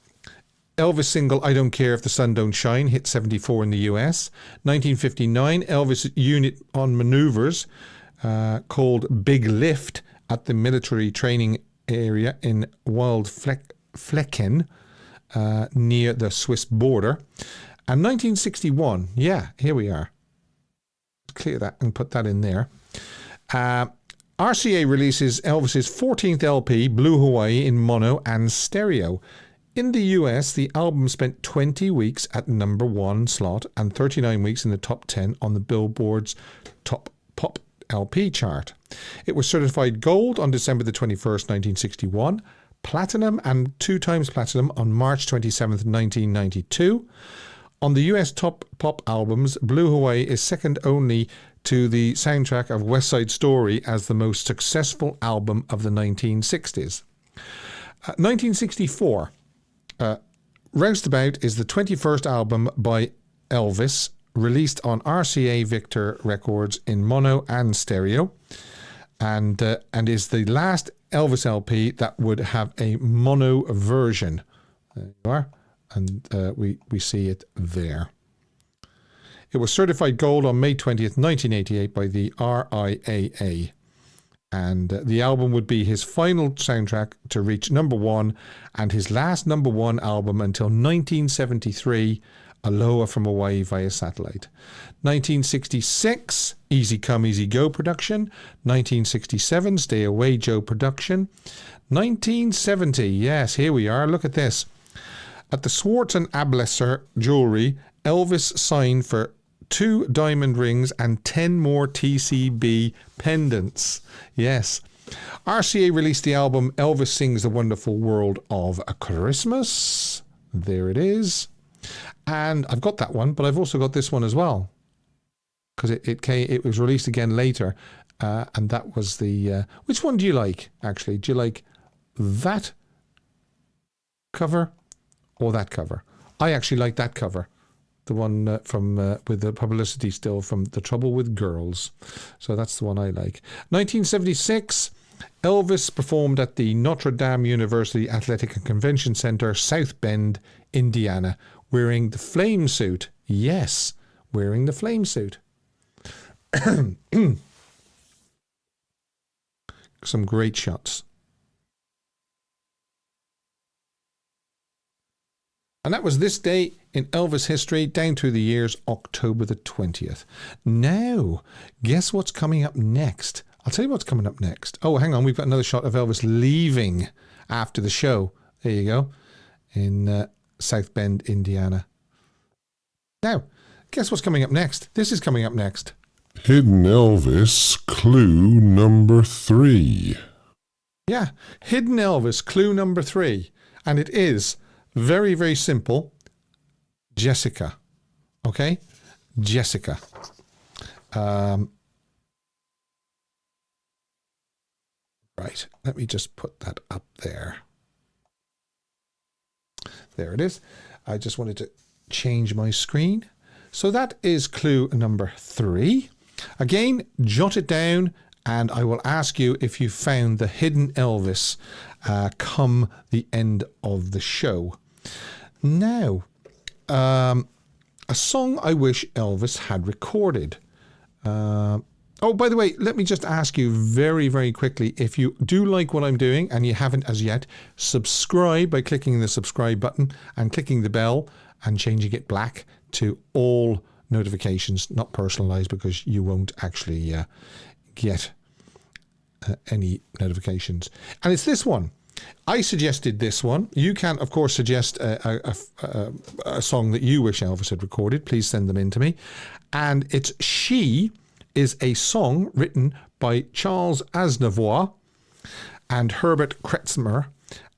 Elvis single I Don't Care If the Sun Don't Shine, hit 74 in the US. 1959, Elvis unit on maneuvers called Big Lift at the military training area in Waldflecken near the Swiss border. And 1961, yeah, here we are. Clear that and put that in there. RCA releases Elvis's 14th LP, Blue Hawaii, in mono and stereo. In the US, the album spent 20 weeks at number 1 slot and 39 weeks in the top 10 on the Billboard's Top Pop LP chart. It was certified gold on December the 21st, 1961, platinum and 2 times platinum on March 27th, 1992. On the US Top Pop albums, Blue Hawaii is second only to the soundtrack of West Side Story as the most successful album of the 1960s. 1964, Roustabout is the 21st album by Elvis, released on RCA Victor Records in mono and stereo, and is the last Elvis LP that would have a mono version. There you are, and we see it there. It was certified gold on May 20th, 1988 by the RIAA. And the album would be his final soundtrack to reach number 1 and his last number 1 album until 1973, Aloha from Hawaii via satellite. 1966, Easy Come, Easy Go production. 1967, Stay Away Joe production. 1970, yes, here we are, look at this. At the Swartz and Ablesser Jewelry, Elvis signed for 2 diamond rings and 10 more TCB pendants. Yes. RCA released the album Elvis Sings the Wonderful World of Christmas. There it is. And I've got that one, but I've also got this one as well, because it was released again later. And that was the... which one do you like, actually? Do you like that cover or that cover? I actually like that cover. The one from with the publicity still from The Trouble with Girls. So that's the one I like. 1976, Elvis performed at the Notre Dame University Athletic and Convention Center, South Bend, Indiana, wearing the flame suit. Yes, wearing the flame suit. Some great shots. And that was this day in Elvis history down through the years, October the 20th. Now, guess what's coming up next? I'll tell you what's coming up next. Oh, hang on. We've got another shot of Elvis leaving after the show. There you go. In South Bend, Indiana. Now, guess what's coming up next? This is coming up next. Hidden Elvis, clue number 3. Yeah, Hidden Elvis, clue number 3. And it is... very, very simple. Jessica. Okay? Jessica. Right. Let me just put that up there. There it is. I just wanted to change my screen. So that is clue number 3. Again, jot it down and I will ask you if you found the hidden Elvis come the end of the show. Now, a song I wish Elvis had recorded. Oh, by the way, let me just ask you very, very quickly, if you do like what I'm doing and you haven't as yet, subscribe by clicking the subscribe button and clicking the bell and changing it black to all notifications, not personalized, because you won't actually get any notifications. And it's this one. I suggested this one. You can, of course, suggest a song that you wish Elvis had recorded. Please send them in to me. And it's She is a song written by Charles Aznavour and Herbert Kretzmer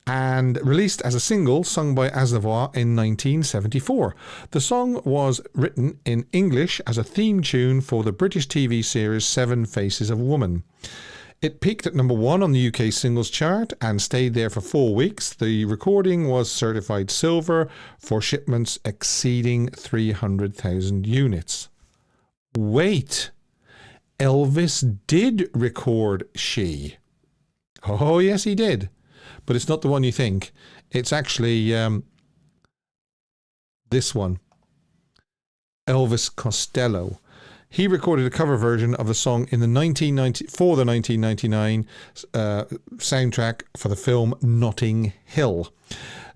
and released as a single sung by Aznavour in 1974. The song was written in English as a theme tune for the British TV series Seven Faces of Woman. It peaked at number 1 on the UK singles chart and stayed there for 4 weeks. The recording was certified silver for shipments exceeding 300,000 units. Wait! Elvis did record She. Oh, yes, he did. But it's not the one you think. It's actually this one. Elvis Costello. He recorded a cover version of the song in the 1999 soundtrack for the film Notting Hill.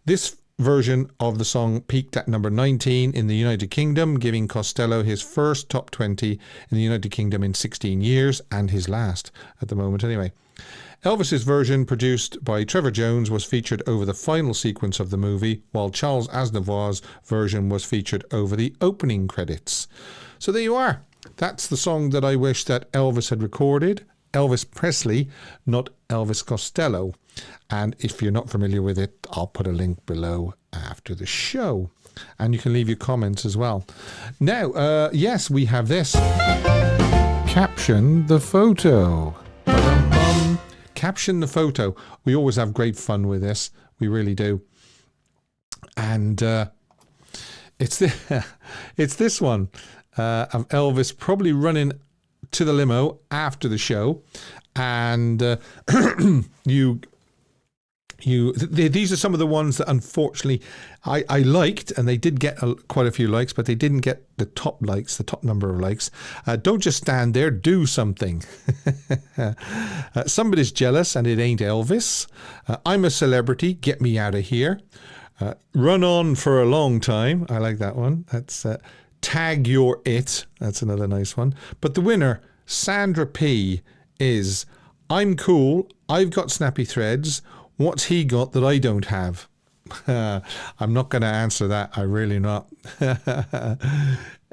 This version of the song peaked at number 19 in the United Kingdom, giving Costello his first top 20 in the United Kingdom in 16 years, and his last at the moment anyway. Elvis's version, produced by Trevor Jones, was featured over the final sequence of the movie, while Charles Aznavour's version was featured over the opening credits. So there you are. That's the song that I wish that Elvis had recorded. Elvis Presley, not Elvis Costello. And if you're not familiar with it, I'll put a link below after the show. And you can leave your comments as well. Now, yes, we have this. Caption the photo. Caption the photo. We always have great fun with this. We really do. And it's this one of Elvis probably running to the limo after the show. And these are some of the ones that unfortunately I liked, and they did get quite a few likes, but they didn't get the top likes, the top number of likes. Don't just stand there, do something. Somebody's jealous and it ain't Elvis. I'm a celebrity, get me out of here. Run on for a long time. I like that one. That's Tag Your It. That's another nice one. But the winner, Sandra P, is I'm cool, I've got snappy threads. What's he got that I don't have? I'm not going to answer that. I really not.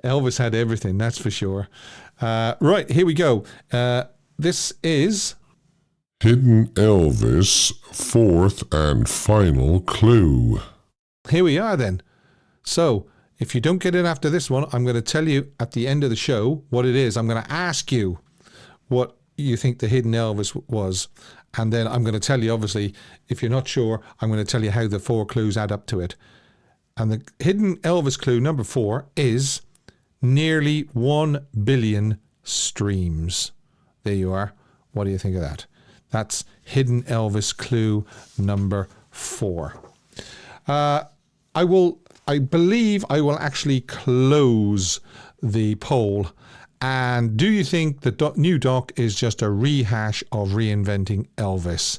Elvis had everything, that's for sure. Right, here we go. This is Hidden Elvis, 4th and final clue. Here we are then. So, if you don't get it after this one, I'm going to tell you at the end of the show what it is. I'm going to ask you what you think the hidden Elvis was. And then I'm going to tell you, obviously, if you're not sure, I'm going to tell you how the 4 clues add up to it. And the hidden Elvis clue number 4 is nearly 1 billion streams. There you are. What do you think of that? That's hidden Elvis clue number 4. I believe I will actually close the poll. And do you think the new doc is just a rehash of reinventing Elvis?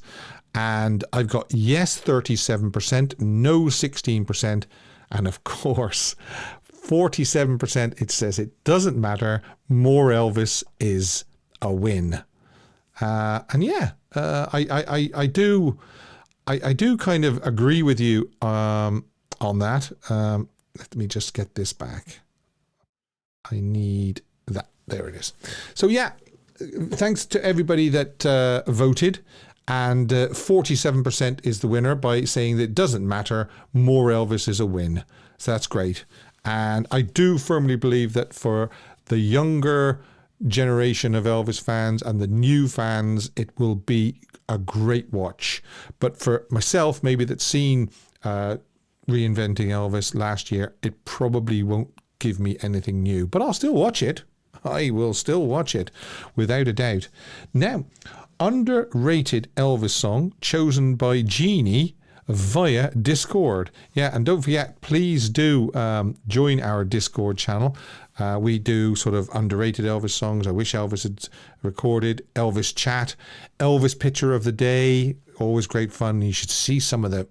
And I've got yes 37%, no 16%, and of course 47% it says it doesn't matter, more Elvis is a win. And yeah, I do kind of agree with you on that. Let me just get this back. I need that. There it is. So yeah, thanks to everybody that voted, and 47% is the winner by saying that it doesn't matter, more Elvis is a win. So that's great. And I do firmly believe that for the younger generation of Elvis fans and the new fans, it will be a great watch. But for myself, maybe that's seen Reinventing Elvis last year, it probably won't give me anything new. But I'll still watch it. I will still watch it, without a doubt. Now, underrated Elvis song chosen by Jeannie via Discord. Yeah, and don't forget, please do join our Discord channel. We do sort of underrated Elvis songs. I wish Elvis had recorded. Elvis chat. Elvis picture of the day. Always great fun. You should see some of the...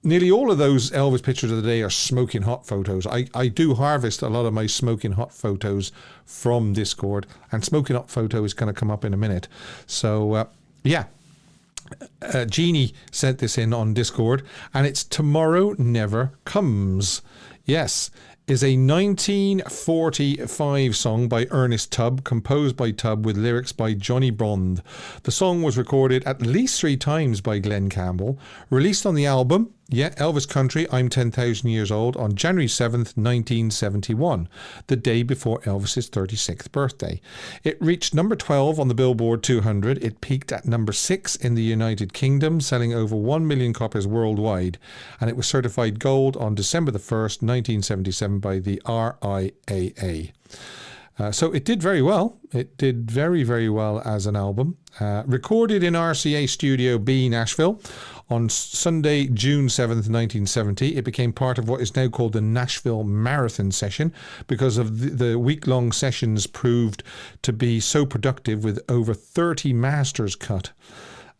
Nearly all of those Elvis pictures of the day are smoking hot photos. I do harvest a lot of my smoking hot photos from Discord. And smoking hot photo is going to come up in a minute. So, yeah. Jeannie sent this in on Discord, and it's Tomorrow Never Comes. Yes, is a 1945 song by Ernest Tubb, composed by Tubb with lyrics by Johnny Bond. The song was recorded at least 3 times by Glenn Campbell, released on the album, Elvis Country, I'm 10,000 Years Old, on January 7th, 1971, the day before Elvis's 36th birthday. It reached number 12 on the Billboard 200. It peaked at number 6 in the United Kingdom, selling over 1 million copies worldwide, and it was certified gold on December the 1st, 1977 by the RIAA. So it did very well. It did very, very well as an album. Recorded in RCA Studio B, Nashville, on Sunday, June 7th, 1970. It became part of what is now called the Nashville Marathon Session because of the week-long sessions proved to be so productive with over 30 masters cut.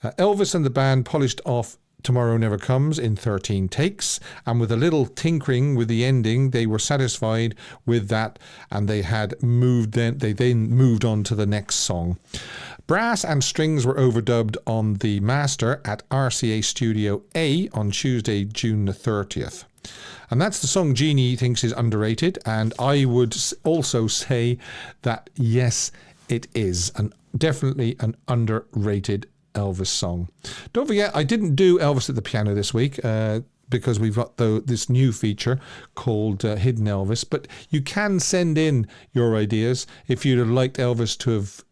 Elvis and the band polished off Tomorrow Never Comes in 13 takes, and with a little tinkering with the ending, they were satisfied with that, and they then moved on to the next song. Brass and strings were overdubbed on the master at RCA Studio A on Tuesday, June the 30th. And that's the song Jeannie thinks is underrated, and I would also say that yes, it is definitely an underrated Elvis song. Don't forget, I didn't do Elvis at the piano this week because we've got this new feature called Hidden Elvis, but you can send in your ideas if you'd have liked Elvis to have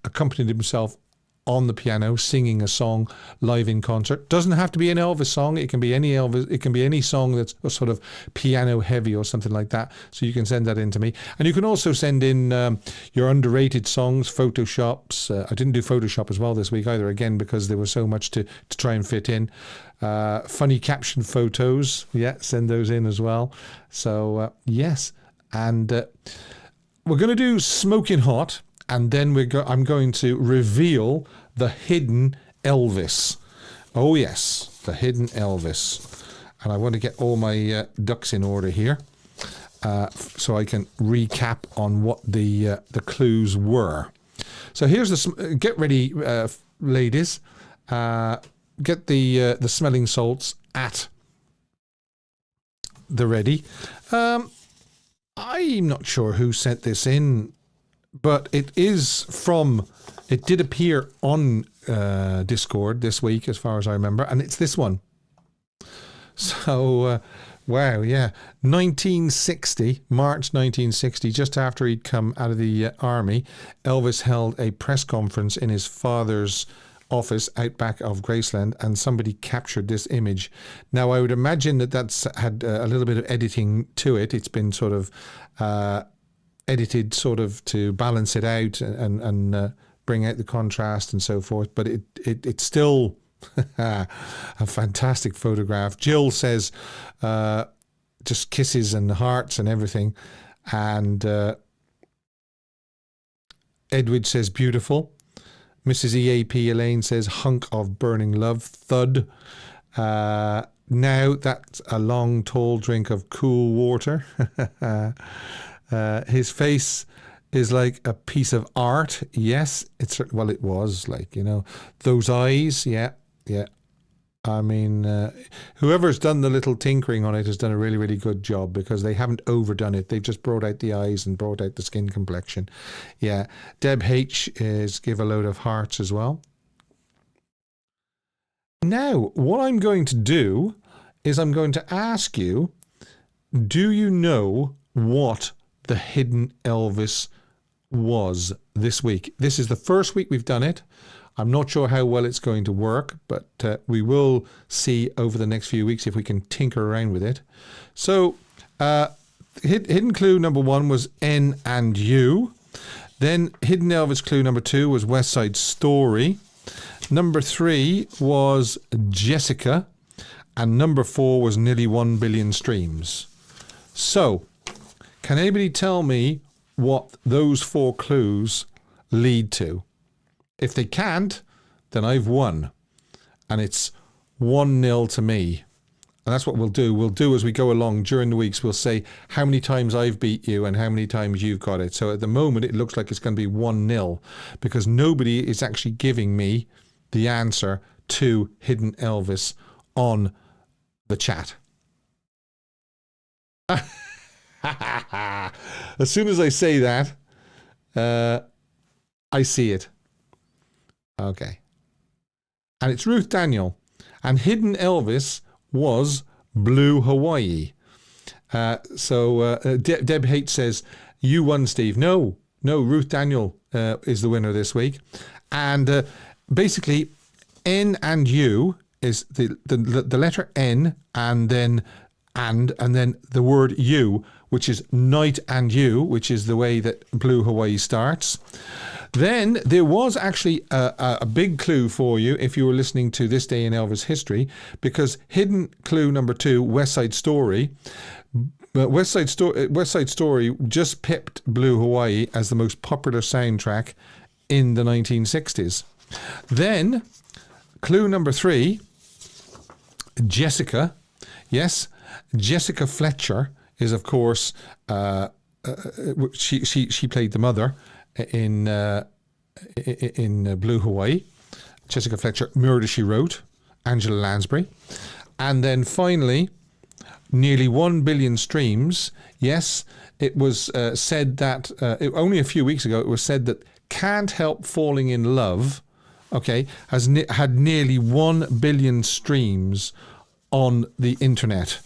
accompanied himself on the piano singing a song live in concert. Doesn't have to be an Elvis song. It can be any Elvis. It can be any song that's a sort of piano heavy or something like that. So you can send that in to me. And you can also send in your underrated songs, Photoshops. I didn't do Photoshop as well this week either, again, because there was so much to try and fit in. Funny caption photos. Yeah, send those in as well. So, yes. And we're going to do Smoking Hot. And then I'm going to reveal the hidden Elvis. Oh, yes, the hidden Elvis. And I want to get all my ducks in order here so I can recap on what the clues were. So here's get ready, ladies. Get the smelling salts at the ready. I'm not sure who sent this in, but it did appear on Discord this week, as far as I remember, and it's this one. So, wow, yeah. 1960, March 1960, just after he'd come out of the army, Elvis held a press conference in his father's office out back of Graceland, and somebody captured this image. Now, I would imagine that's had a little bit of editing to it. It's been sort of edited sort of to balance it out and bring out the contrast and so forth, but it's still a fantastic photograph. Jill says just kisses and hearts and everything, and Edward says beautiful. Mrs. EAP Elaine says hunk of burning love. Thud. Now that's a long tall drink of cool water. His face is like a piece of art. Yes, it was like, those eyes. Yeah. I mean, whoever's done the little tinkering on it has done a really, really good job, because they haven't overdone it. They've just brought out the eyes and brought out the skin complexion. Yeah. Deb H is give a load of hearts as well. Now, what I'm going to do is I'm going to ask you do you know what the hidden Elvis was this week? This is the first week we've done it. I'm not sure how well it's going to work, but we will see over the next few weeks if we can tinker around with it. So, hidden clue number 1 was N and U. Then hidden Elvis clue number 2 was West Side Story. Number 3 was Jessica. And number 4 was nearly 1 billion streams. So, can anybody tell me what those 4 clues lead to? If they can't, then I've won. And it's 1-0 to me. And that's what we'll do. We'll do as we go along during the weeks. We'll say how many times I've beat you and how many times you've got it. So at the moment, it looks like it's going to be 1-0 because nobody is actually giving me the answer to Hidden Elvis on the chat. As soon as I say that, I see it. Okay. And it's Ruth Daniel. And Hidden Elvis was Blue Hawaii. Deb Haight says, you won, Steve. No, Ruth Daniel is the winner this week. And basically, N and U is the letter N and then the word U, which is night and you, which is the way that Blue Hawaii starts. Then there was actually a big clue for you if you were listening to This Day in Elvis History, because hidden clue number 2, West Side Story. West Side Story just pipped Blue Hawaii as the most popular soundtrack in the 1960s. Then clue number 3, Jessica. Yes, Jessica Fletcher is, of course, she played the mother in Blue Hawaii. Jessica Fletcher, Murder, She Wrote, Angela Lansbury. And then finally, nearly 1 billion streams. Yes, it was said that, only a few weeks ago, it was said that Can't Help Falling in Love, okay, had nearly 1 billion streams on the internet.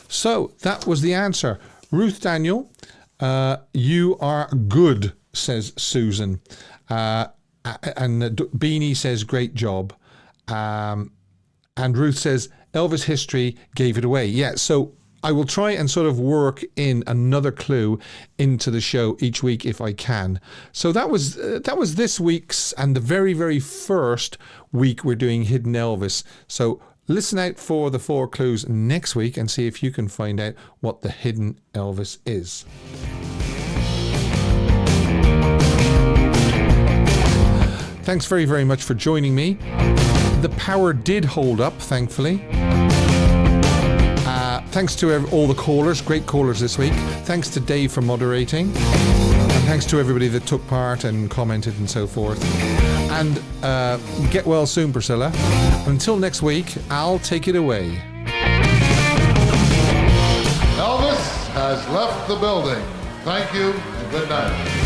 So that was the answer. Ruth Daniel, you are good, says Susan. And Beanie says, great job. And Ruth says, Elvis History gave it away. Yeah, so I will try and sort of work in another clue into the show each week if I can. So that was this week's and the very, very first week we're doing Hidden Elvis. So listen out for the 4 clues next week and see if you can find out what the Hidden Elvis is. Thanks very, very much for joining me. The power did hold up, thankfully. Thanks to all the callers, great callers this week. Thanks to Dave for moderating. And thanks to everybody that took part and commented and so forth. And get well soon, Priscilla. Until next week, I'll take it away. Elvis has left the building. Thank you and good night.